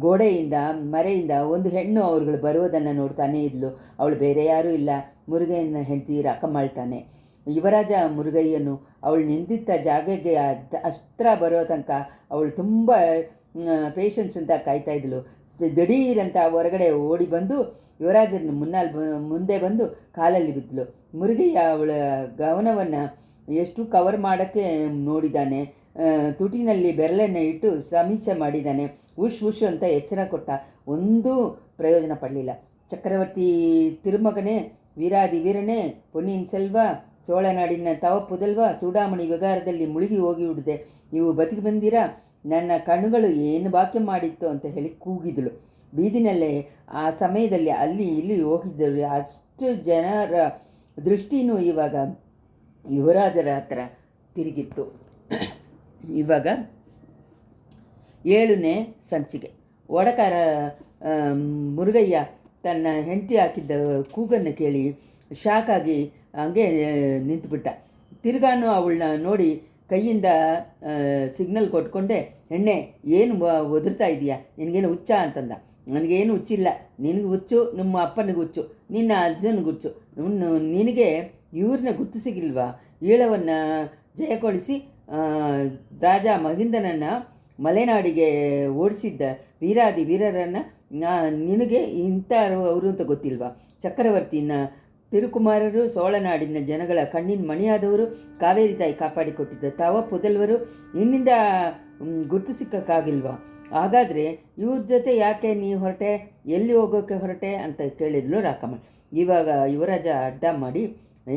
ಗೋಡೆಯಿಂದ ಮರೆಯಿಂದ ಒಂದು ಹೆಣ್ಣು ಅವ್ರುಗಳು ಬರುವುದನ್ನು ನೋಡ್ತಾನೇ ಇದ್ಲು. ಅವಳು ಬೇರೆ ಯಾರೂ ಇಲ್ಲ, ಮುರುಗಯ್ಯನ ಹೆಂಡತಿ ರಾಕಮ್ಮಾಳ್ತಾನೆ. ಯುವರಾಜ ಮುರುಗಯ್ಯನು ಅವಳು ನಿಂತಿದ್ದ ಜಾಗಕ್ಕೆ ಅಸ್ತ್ರ ಬರೋ ತನಕ ಅವಳು ತುಂಬ ಪೇಷನ್ಸ್ ಅಂತ ಕಾಯ್ತಾಯಿದ್ಲು. ದಿಢೀರಂತ ಹೊರಗಡೆ ಓಡಿ ಬಂದು ಯುವರಾಜನ ಮುಂದೆ ಬಂದು ಕಾಲಲ್ಲಿ ಬಿದ್ದಳು. ಮುರುಗಯ್ಯ ಅವಳ ಗಮನವನ್ನು ಎಷ್ಟು ಕವರ್ ಮಾಡೋಕ್ಕೆ ನೋಡಿದ್ದಾನೆ. ತುಟಿನಲ್ಲಿ ಬೆರಳನ್ನು ಇಟ್ಟು ಸಮೀಕ್ಷೆ ಮಾಡಿದ್ದಾನೆ. ಉಶ್ ಉಶ್ ಅಂತ ಎಚ್ಚರ ಕೊಟ್ಟ. ಒಂದೂ ಪ್ರಯೋಜನ ಪಡಲಿಲ್ಲ. ಚಕ್ರವರ್ತಿ ತಿರುಮಗನೇ, ವೀರಾದಿ ವೀರನೇ, ಪೊನ್ನಿಯಿನ್ ಸೆಲ್ವ, ಚೋಳನಾಡಿನ ತವ ಪುದಲ್ವ, ಚೂಡಾಮಣಿ ವ್ಯವಹಾರದಲ್ಲಿ ಮುಳುಗಿ ಹೋಗಿಬಿಡಿದೆ. ನೀವು ಬದುಕಿ ಬಂದಿರಾ? ನನ್ನ ಕಣ್ಣುಗಳು ಏನು ಬಾಕ್ಯ ಮಾಡಿತ್ತು ಅಂತ ಹೇಳಿ ಕೂಗಿದಳು. ಬೀದಿನಲ್ಲೇ ಆ ಸಮಯದಲ್ಲಿ ಅಲ್ಲಿ ಇಲ್ಲಿ ಹೋಗಿದ್ದರು. ಅಷ್ಟು ಜನರ ದೃಷ್ಟಿನೂ ಇವಾಗ ಯುವರಾಜರ ಹತ್ರ ತಿರುಗಿತ್ತು. ಇವಾಗ 7ನೇ ಸಂಚಿಕೆ. ಒಡಕಾರ ಮುರುಗಯ್ಯ ತನ್ನ ಹೆಂಡತಿ ಹಾಕಿದ್ದ ಕೂಗನ್ನು ಕೇಳಿ ಶಾಕಾಗಿ ಹಂಗೆ ನಿಂತುಬಿಟ್ಟ. ತಿರ್ಗಾನು ಅವಳನ್ನ ನೋಡಿ ಕೈಯಿಂದ ಸಿಗ್ನಲ್ ಕೊಟ್ಕೊಂಡೆ, ಎಣ್ಣೆ ಏನು ಒದರ್ತಾ ಇದೆಯಾ? ನಿನಗೇನು ಹುಚ್ಚ ಅಂತಂದ. ನನಗೇನು ಹುಚ್ಚಿಲ್ಲ, ನಿನಗೆ ಹುಚ್ಚು, ನಿಮ್ಮ ಅಪ್ಪನಿಗೆ ಹುಚ್ಚು, ನಿನ್ನ ಅಜ್ಜನಿಗೆ ಹುಚ್ಚು. ನಿನಗೆ ಇವ್ರನ್ನ ಗುರ್ತು ಸಿಗಿಲ್ವಾ? ಈಳವನ್ನು ಜಯಕೊಳಿಸಿ ರಾಜ ಮಹಿಂದನನ್ನು ಮಲೆನಾಡಿಗೆ ಓಡಿಸಿದ್ದ ವೀರಾದಿ ವೀರರನ್ನು ನಿನಗೆ ಇಂಥ ಅವರು ಅಂತ ಗೊತ್ತಿಲ್ವಾ? ಚಕ್ರವರ್ತಿನ ತಿರುಕುಮಾರರು ಸೋಳನಾಡಿನ ಜನಗಳ ಕಣ್ಣಿನ ಮಣಿಯಾದವರು, ಕಾವೇರಿ ತಾಯಿ ಕಾಪಾಡಿಕೊಟ್ಟಿದ್ದ ತವ ಪುದಲ್ವರು ಇನ್ನಿಂದ ಗುರ್ತು ಸಿಕ್ಕಕ್ಕಾಗಿಲ್ವಾ? ಹಾಗಾದರೆ ಇವ್ರ ಜೊತೆ ಯಾಕೆ ನೀ ಹೊರಟೆ, ಎಲ್ಲಿ ಹೋಗೋಕ್ಕೆ ಹೊರಟೆ ಅಂತ ಕೇಳಿದ್ಲು ರಾಕಮ್ಮ. ಇವಾಗ ಯುವರಾಜ ಅಡ್ಡ ಮಾಡಿ,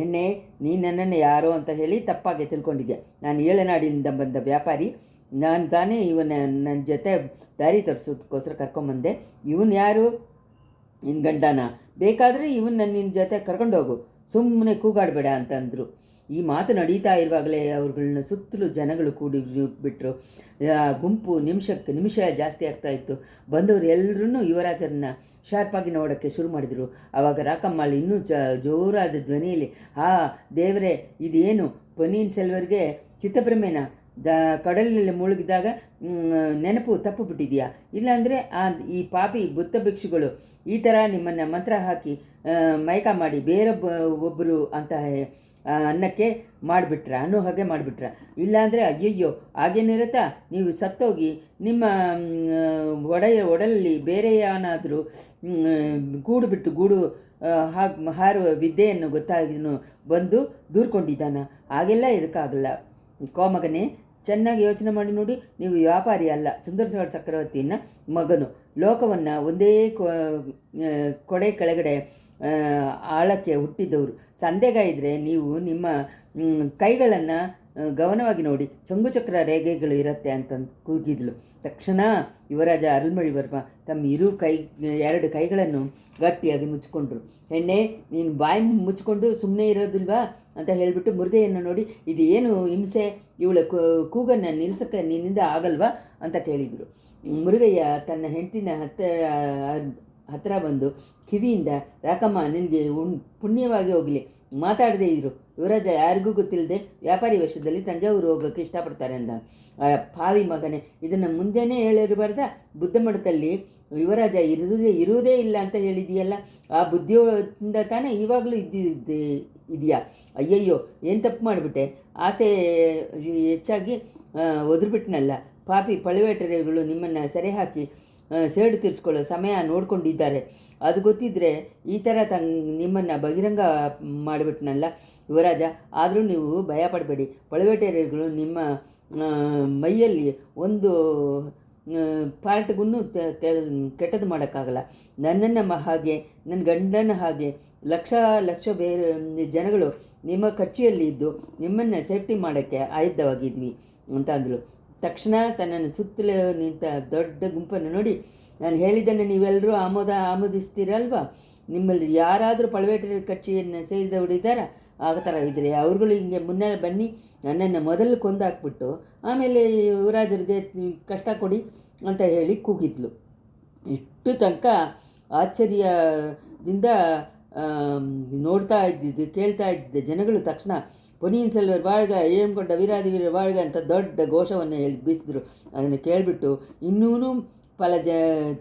ಎಣ್ಣೆ ನೀನು ನನ್ನನ್ನು ಯಾರೋ ಅಂತ ಹೇಳಿ ತಪ್ಪಾಗಿ ತಿಳ್ಕೊಂಡಿದ್ದೆ. ನಾನು ಏಳನಾಡಿನಿಂದ ಬಂದ ವ್ಯಾಪಾರಿ, ನಾನು ತಾನೇ ಇವನ ನನ್ನ ಜೊತೆ ದಾರಿ ತರಿಸೋದಕ್ಕೋಸ್ಕರ ಕರ್ಕೊಂಬಂದೆ. ಇವನು ಯಾರು? ನಿನ್ನ ಗಂಡನ? ಬೇಕಾದರೆ ಇವನ್ನ ನಿನ್ನ ಜೊತೆ ಕರ್ಕೊಂಡೋಗು, ಸುಮ್ಮನೆ ಕೂಗಾಡಬೇಡ ಅಂತಂದರು. ಈ ಮಾತು ನಡೀತಾ ಇರುವಾಗಲೇ ಅವ್ರುಗಳನ್ನ ಸುತ್ತಲೂ ಜನಗಳು ಕೂಡಿ ಬಿಟ್ಟರು. ಗುಂಪು ನಿಮಿಷಕ್ಕೆ ನಿಮಿಷ ಜಾಸ್ತಿ ಆಗ್ತಾಯಿತ್ತು. ಬಂದವರು ಎಲ್ಲರೂ ಯುವರಾಜರನ್ನ ಶಾರ್ಪಾಗಿ ನೋಡೋಕ್ಕೆ ಶುರು ಮಾಡಿದರು. ಆವಾಗ ರಾಕಮ್ಮಳು ಇನ್ನೂ ಜೋರಾದ ಧ್ವನಿಯಲ್ಲಿ, ದೇವರೇ, ಇದೇನು ಪೊನ್ನಿಯಿನ್ ಸೆಲ್ವರ್ಗೆ ಚಿತ್ತಭ್ರಮೆನ? ಕಡಲಿನಲ್ಲಿ ಮುಳುಗಿದಾಗ ನೆನಪು ತಪ್ಪು ಬಿಟ್ಟಿದೆಯಾ? ಇಲ್ಲಾಂದರೆ ಈ ಪಾಪಿ ಬುದ್ಧ ಭಿಕ್ಷುಗಳು ಈ ಥರ ನಿಮ್ಮನ್ನು ಮಂತ್ರ ಹಾಕಿ ಮೈಕ ಮಾಡಿ ಬೇರೆ ಒಬ್ಬರು ಅಂತ ಅನ್ನಕ್ಕೆ ಅನ್ನೋ ಹಾಗೆ ಮಾಡಿಬಿಟ್ರ? ಇಲ್ಲಾಂದರೆ ಅಯ್ಯಯ್ಯೋ ಹಾಗೇನಿರುತ್ತಾ? ನೀವು ಸತ್ತೋಗಿ ನಿಮ್ಮ ಒಡಲಲ್ಲಿ ಬೇರೆ ಏನಾದರೂ ಗೂಡು ಹಾರುವ ವಿದ್ಯೆಯನ್ನು ಗೊತ್ತಾಗಿನೂ ಬಂದು ದೂರ್ಕೊಂಡಿದ್ದಾನ? ಹಾಗೆಲ್ಲ ಇರೋಕ್ಕಾಗಲ್ಲ. ಕೋಮಗನೇ, ಚೆನ್ನಾಗಿ ಯೋಚನೆ ಮಾಡಿ ನೋಡಿ. ನೀವು ವ್ಯಾಪಾರಿ ಅಲ್ಲ, ಸುಂದರಸೋಳ ಚಕ್ರವರ್ತಿಯನ್ನ ಮಗನು. ಲೋಕವನ್ನು ಒಂದೇ ಕೊಡೆ ಕೆಳಗಡೆ ಆಳಕ್ಕೆ ಹುಟ್ಟಿದ್ದವರು. ಸಂದೇಹ ಇದ್ದರೆ ನೀವು ನಿಮ್ಮ ಕೈಗಳನ್ನು ಗಮನವಾಗಿ ನೋಡಿ, ಚಂಗುಚಕ್ರ ರೇಖೆಗಳು ಇರುತ್ತೆ ಅಂತ ಕೂಗಿದ್ಲು. ತಕ್ಷಣ ಯುವರಾಜ ಅರುಳ್ಮೊಳಿವರ್ಮ ತಮ್ಮ ಎರಡು ಕೈಗಳನ್ನು ಗಟ್ಟಿಯಾಗಿ ಮುಚ್ಚಿಕೊಂಡ್ರು. ಹೆಣ್ಣೆ, ನೀನು ಬಾಯಿ ಮುಚ್ಚಿಕೊಂಡು ಸುಮ್ಮನೆ ಇರೋದಿಲ್ವಾ ಅಂತ ಹೇಳಿಬಿಟ್ಟು ಮುರುಗಯ್ಯನ ನೋಡಿ, ಇದು ಏನು ಹಿಂಸೆ, ಇವಳ ಕೂಗನ್ನು ನಿಲ್ಲಿಸೋಕ್ಕೆ ನಿನ್ನಿಂದ ಆಗಲ್ವಾ ಅಂತ ಕೇಳಿದರು. ಮುರುಗಯ್ಯ ತನ್ನ ಹೆಂಡತಿನ ಹತ್ತಿರ ಬಂದು ಕಿವಿಯಿಂದ, ರಾಕಮ್ಮ, ನಿನಗೆ ಪುಣ್ಯವಾಗಿ ಹೋಗಲಿ, ಮಾತಾಡದೇ ಇದ್ರು. ಯುವರಾಜ ಯಾರಿಗೂ ಗೊತ್ತಿಲ್ಲದೆ ವ್ಯಾಪಾರಿ ವೇಷದಲ್ಲಿ ತಂಜಾವೂರು ಹೋಗೋಕ್ಕೆ ಇಷ್ಟಪಡ್ತಾರೆ ಅಂದ. ಪಾವಿ ಮಗನೇ, ಇದನ್ನು ಮುಂದೆನೇ ಹೇಳಿರಬಾರ್ದ? ಬುದ್ಧ ಮಠದಲ್ಲಿ ಯುವರಾಜ ಇರುವುದೇ ಇಲ್ಲ ಅಂತ ಹೇಳಿದೆಯಲ್ಲ, ಆ ಬುದ್ಧಿಯಿಂದ ತಾನೇ ಇವಾಗಲೂ ಇದೆಯಾ? ಅಯ್ಯಯ್ಯೋ, ಏನು ತಪ್ಪು ಮಾಡಿಬಿಟ್ಟೆ? ಆಸೆ ಹೆಚ್ಚಾಗಿ ಒದ್ರುಬಿಟ್ನಲ್ಲ. ಪಾಪಿ ಪಳವೇಟರೆಗಳು ನಿಮ್ಮನ್ನು ಸೆರೆ ಹಾಕಿ ಸೇಡು ತೀರಿಸ್ಕೊಳ್ಳೋ ಸಮಯ ನೋಡ್ಕೊಂಡಿದ್ದಾರೆ. ಅದು ಗೊತ್ತಿದ್ದರೆ ಈ ಥರ ನಿಮ್ಮನ್ನು ಬಹಿರಂಗ ಮಾಡಿಬಿಟ್ನಲ್ಲ ಯುವರಾಜ. ಆದರೂ ನೀವು ಭಯಪಡಬೇಡಿ. ಪಳವೇಟರೆಗಳು ನಿಮ್ಮ ಮೈಯಲ್ಲಿ ಒಂದು ಪಾರ್ಟ್ಗೂ ಕೆಟ್ಟದ್ದು ಮಾಡೋಕ್ಕಾಗಲ್ಲ. ನನ್ನನ್ನು ಹಾಗೆ, ನನ್ನ ಗಂಡನ ಹಾಗೆ ಲಕ್ಷ ಬೇರೆ ಜನಗಳು ನಿಮ್ಮ ಕಕ್ಷಿಯಲ್ಲಿ ಇದ್ದು ನಿಮ್ಮನ್ನು ಸೇಫ್ಟಿ ಮಾಡೋಕ್ಕೆ ಆಯುಧವಾಗಿದ್ವಿ ಅಂತ ಅಂದರು. ತಕ್ಷಣ ತನ್ನನ್ನು ಸುತ್ತಲೂ ನಿಂತ ದೊಡ್ಡ ಗುಂಪನ್ನು ನೋಡಿ, ನಾನು ಹೇಳಿದ್ದನ್ನು ನೀವೆಲ್ಲರೂ ಆಮೋದಿಸ್ತೀರಲ್ವಾ? ನಿಮ್ಮಲ್ಲಿ ಯಾರಾದರೂ ಪಳವೇಟರ ಕಕ್ಷಿಯನ್ನು ಸೇರಿದವರಿದ್ದಾರಾ? ಆ ಥರ ಇದ್ದರೆ ಅವ್ರುಗಳು ಹಿಂಗೆ ಮುನ್ನೆ ಬನ್ನಿ, ನನ್ನನ್ನು ಮೊದಲು ಕೊಂದಾಕ್ಬಿಟ್ಟು ಆಮೇಲೆ ಯುವರಾಜರಿಗೆ ಕಷ್ಟ ಕೊಡಿ ಅಂತ ಹೇಳಿ ಕೂಗಿದ್ಲು. ಇಷ್ಟು ತನಕ ಆಶ್ಚರ್ಯದಿಂದ ನೋಡ್ತಾ ಕೇಳ್ತಾ ಇದ್ದಿದ್ದ ಜನಗಳು ತಕ್ಷಣ ಪೊನ್ನಿಯಿನ್ ಸೆಲ್ವರ್ வாழ்க, ಏಳ್ಕೊಂಡ ವೀರಾದಿ ವೀರ வாழ்க ಅಂತ ದೊಡ್ಡ ಘೋಷವನ್ನು ಬೀಸಿದ್ರು. ಅದನ್ನು ಕೇಳಿಬಿಟ್ಟು ಇನ್ನೂ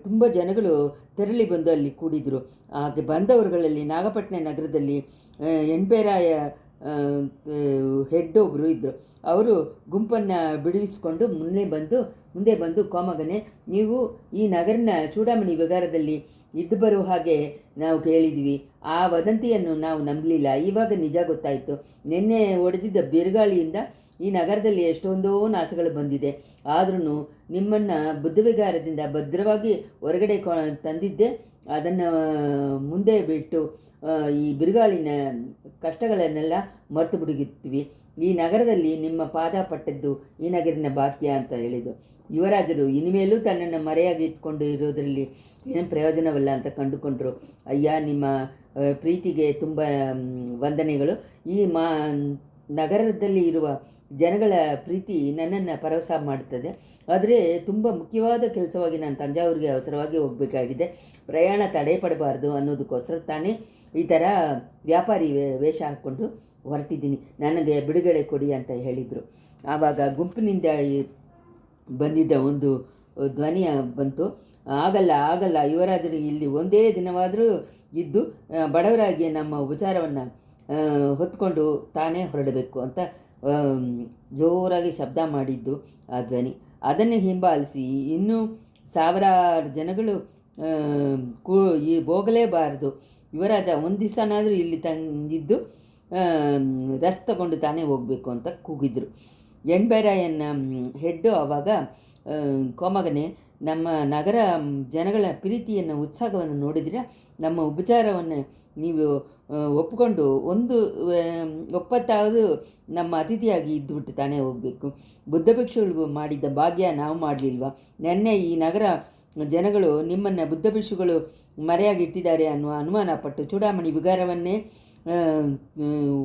ತುಂಬ ಜನಗಳು ತೆರಳಿ ಬಂದು ಅಲ್ಲಿ ಕೂಡಿದರು. ಹಾಗೆ ಬಂದವರುಗಳಲ್ಲಿ ನಾಗಪಟ್ಟಣ ನಗರದಲ್ಲಿ ಎಣ್ಪೇರಾಯ ಹೆಡ್ ಒಬ್ಬರು ಇದ್ದರು. ಅವರು ಗುಂಪನ್ನು ಬಿಡಿಸಿಕೊಂಡು ಮುಂದೆ ಬಂದು ಕೋಮಗನೆ, ನೀವು ಈ ನಗರನ ಚೂಡಾಮಣಿ ವಿಗಾರದಲ್ಲಿ ಇದ್ದು ಬರುವ ಹಾಗೆ ನಾವು ಕೇಳಿದ್ವಿ. ಆ ವದಂತಿಯನ್ನು ನಾವು ನಂಬಲಿಲ್ಲ. ಇವಾಗ ನಿಜ ಗೊತ್ತಾಯಿತು. ನಿನ್ನೆ ಹೊಡೆದಿದ್ದ ಬಿರುಗಾಳಿಯಿಂದ ಈ ನಗರದಲ್ಲಿ ಎಷ್ಟೊಂದೋ ನಾಶಗಳು ಬಂದಿದೆ. ಆದ್ರೂ ನಿಮ್ಮನ್ನು ಬುದ್ಧವಿಗಾರದಿಂದ ಭದ್ರವಾಗಿ ಹೊರಗಡೆ ತಂದಿದ್ದೆ. ಅದನ್ನು ಮುಂದೆ ಬಿಟ್ಟು ಈ ಬಿರುಗಾಳಿನ ಕಷ್ಟಗಳನ್ನೆಲ್ಲ ಮರೆತು ಬಿಡುತ್ತೀವಿ. ಈ ನಗರದಲ್ಲಿ ನಿಮ್ಮ ಪಾದ ಪಟ್ಟದ್ದು ಈ ನಗರಿನ ಭಾಗ್ಯ ಅಂತ ಹೇಳಿದರು. ಯುವರಾಜರು ಇನ್ಮೇಲೂ ತನ್ನನ್ನು ಮರೆಯಾಗಿ ಇಟ್ಕೊಂಡು ಇರೋದರಲ್ಲಿ ಏನು ಪ್ರಯೋಜನವಲ್ಲ ಅಂತ ಕಂಡುಕೊಂಡರು. ಅಯ್ಯ, ನಿಮ್ಮ ಪ್ರೀತಿಗೆ ತುಂಬ ವಂದನೆಗಳು. ಈ ನಗರದಲ್ಲಿ ಇರುವ ಜನಗಳ ಪ್ರೀತಿ ನನ್ನನ್ನು ಪರವಶ ಮಾಡುತ್ತದೆ. ಆದರೆ ತುಂಬ ಮುಖ್ಯವಾದ ಕೆಲಸವಾಗಿ ನಾನು ತಂಜಾವೂರಿಗೆ ಅವಸರವಾಗಿ ಹೋಗಬೇಕಾಗಿದೆ. ಪ್ರಯಾಣ ತಡೆಪಡಬಾರ್ದು ಅನ್ನೋದಕ್ಕೋಸ್ಕರ ತಾನೇ ಈ ಥರ ವ್ಯಾಪಾರಿ ವೇಷ ಹಾಕ್ಕೊಂಡು ಹೊರಟಿದ್ದೀನಿ. ನನಗೆ ಬಿಡುಗಡೆ ಕೊಡಿ ಅಂತ ಹೇಳಿದರು. ಆವಾಗ ಗುಂಪಿನಿಂದ ಬಂದಿದ್ದ ಒಂದು ಧ್ವನಿ ಬಂತು, ಆಗಲ್ಲ, ಯುವರಾಜರಿಗೆ ಇಲ್ಲಿ ಒಂದೇ ದಿನವಾದರೂ ಇದ್ದು ಬಡವರಾಗಿ ನಮ್ಮ ಉಪಚಾರವನ್ನು ಹೊತ್ಕೊಂಡು ತಾನೇ ಹೊರಡಬೇಕು ಅಂತ ಜೋರಾಗಿ ಶಬ್ದ ಮಾಡಿದ್ದು ಆ ಧ್ವನಿ. ಅದನ್ನೇ ಹಿಂಬಾಲಿಸಿ ಇನ್ನೂ ಸಾವಿರಾರು ಜನಗಳು ಹೋಗಲೇಬಾರದು. ಯುವರಾಜ ಒಂದು ದಿವಸನಾದರೂ ಇಲ್ಲಿ ತಂದಿದ್ದು ರಸ್ ತಗೊಂಡು ತಾನೇ ಹೋಗಬೇಕು ಅಂತ ಕೂಗಿದ್ರು. ಎಣ್ಬೆರಾಯನ ಹೆಡ್ಡು ಆವಾಗ, ಕೋಮಗನೆ, ನಮ್ಮ ನಗರ ಜನಗಳ ಪ್ರೀತಿಯನ್ನು ಉತ್ಸಾಹವನ್ನು ನೋಡಿದರೆ ನಮ್ಮ ಉಪಚಾರವನ್ನು ನೀವು ಒಪ್ಪಿಕೊಂಡು ಒಂದು ಒಪ್ಪತ್ತಾವುದು ನಮ್ಮ ಅತಿಥಿಯಾಗಿ ಇದ್ದುಬಿಟ್ಟು ತಾನೇ ಹೋಗಬೇಕು. ಬುದ್ಧ ಭಿಕ್ಷುಗಳಿಗೂ ಮಾಡಿದ್ದ ಭಾಗ್ಯ ನಾವು ಮಾಡಲಿಲ್ವಾ? ನೆನ್ನೆ ಈ ನಗರ ಜನಗಳು ನಿಮ್ಮನ್ನು ಬುದ್ಧ ಭಿಕ್ಷುಗಳು ಮರೆಯಾಗಿಟ್ಟಿದ್ದಾರೆ ಅನ್ನುವ ಅನುಮಾನ ಪಟ್ಟು ಚೂಡಾಮಣಿ ವಿಗಾರವನ್ನೇ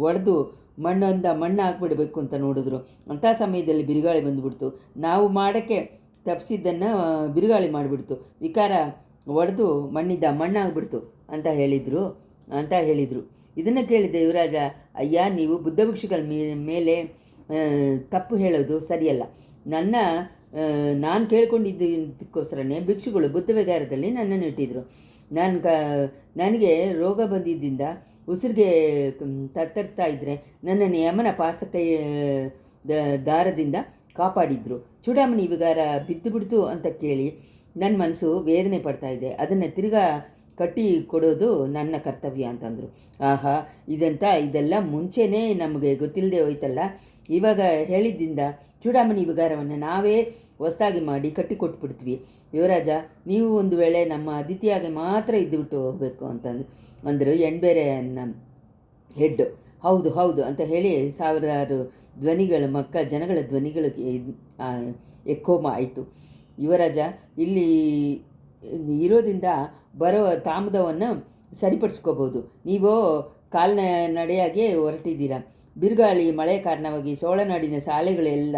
ಒಡೆದು ಮಣ್ಣು ಹಾಕ್ಬಿಡಬೇಕು ಅಂತ ನೋಡಿದ್ರು. ಅಂಥ ಸಮಯದಲ್ಲಿ ಬಿರುಗಾಳಿ ಬಂದುಬಿಡ್ತು. ನಾವು ಮಾಡೋಕ್ಕೆ ತಪ್ಪಿಸಿದ್ದನ್ನು ಬಿರುಗಾಳಿ ಮಾಡಿಬಿಡ್ತು. ವಿಕಾರ ಒಡೆದು ಮಣ್ಣಾಗ್ಬಿಡ್ತು ಅಂತ ಹೇಳಿದರು. ಇದನ್ನು ಕೇಳಿದ ಯುವರಾಜ, ಅಯ್ಯ, ನೀವು ಬುದ್ಧ ಭಿಕ್ಷುಗಳ ಮೇಲೆ ತಪ್ಪು ಹೇಳೋದು ಸರಿಯಲ್ಲ. ನಾನು ಕೇಳ್ಕೊಂಡಿದ್ದಕ್ಕೋಸ್ಕರನೇ ಭಿಕ್ಷುಗಳು ಬುದ್ಧ ವಿಹಾರದಲ್ಲಿ ನನ್ನನ್ನು ಇಟ್ಟಿದ್ರು. ನನಗೆ ರೋಗ ಬಂದಿದ್ದರಿಂದ ಉಸಿರಿಗೆ ತತ್ತರಿಸ್ತಾ ಇದ್ದರೆ ನನ್ನನ್ನು ಯಮನ ಪಾಸಕ ದಾರದಿಂದ ಕಾಪಾಡಿದ್ರು. ಚೂಡಾಮಣಿ ವಿಗಾರ ಬಿದ್ದು ಅಂತ ಕೇಳಿ ನನ್ನ ಮನಸ್ಸು ವೇದನೆ ಪಡ್ತಾ ಇದೆ. ಅದನ್ನು ತಿರ್ಗಾ ಕಟ್ಟಿ ಕೊಡೋದು ನನ್ನ ಕರ್ತವ್ಯ ಅಂತಂದರು. ಆಹಾ, ಇದೆಲ್ಲ ಮುಂಚೆನೇ ನಮಗೆ ಗೊತ್ತಿಲ್ಲದೆ ಹೋಯ್ತಲ್ಲ. ಇವಾಗ ಹೇಳಿದ್ದರಿಂದ ಚೂಡಾಮಣಿ ವಿಗಾರವನ್ನು ನಾವೇ ಹೊಸದಾಗಿ ಮಾಡಿ ಕಟ್ಟಿಕೊಟ್ಬಿಡ್ತೀವಿ. ಯುವರಾಜ, ನೀವು ಒಂದು ವೇಳೆ ನಮ್ಮ ಅತಿಥಿಯಾಗಿ ಮಾತ್ರ ಇದ್ದುಬಿಟ್ಟು ಹೋಗಬೇಕು ಅಂದರು ಎಣ್ಬೇರೆಯನ್ನ ಹೆಡ್ಡು. ಹೌದು ಅಂತ ಹೇಳಿ ಸಾವಿರಾರು ಜನಗಳ ಧ್ವನಿಗಳಿಗೆ ಎಕ್ಕೋಮ ಆಯಿತು. ಯುವರಾಜ, ಇಲ್ಲಿ ಇರೋದ್ರಿಂದ ಬರೋ ತಾಮದವನ್ನು ಸರಿಪಡಿಸ್ಕೋಬೋದು. ನೀವು ಕಾಲ್ನಡೆಯಾಗಿ ಹೊರಟಿದ್ದೀರಾ. ಬಿರುಗಾಳಿ ಮಳೆ ಕಾರಣವಾಗಿ ಸೋಳನಾಡಿನ ಶಾಲೆಗಳೆಲ್ಲ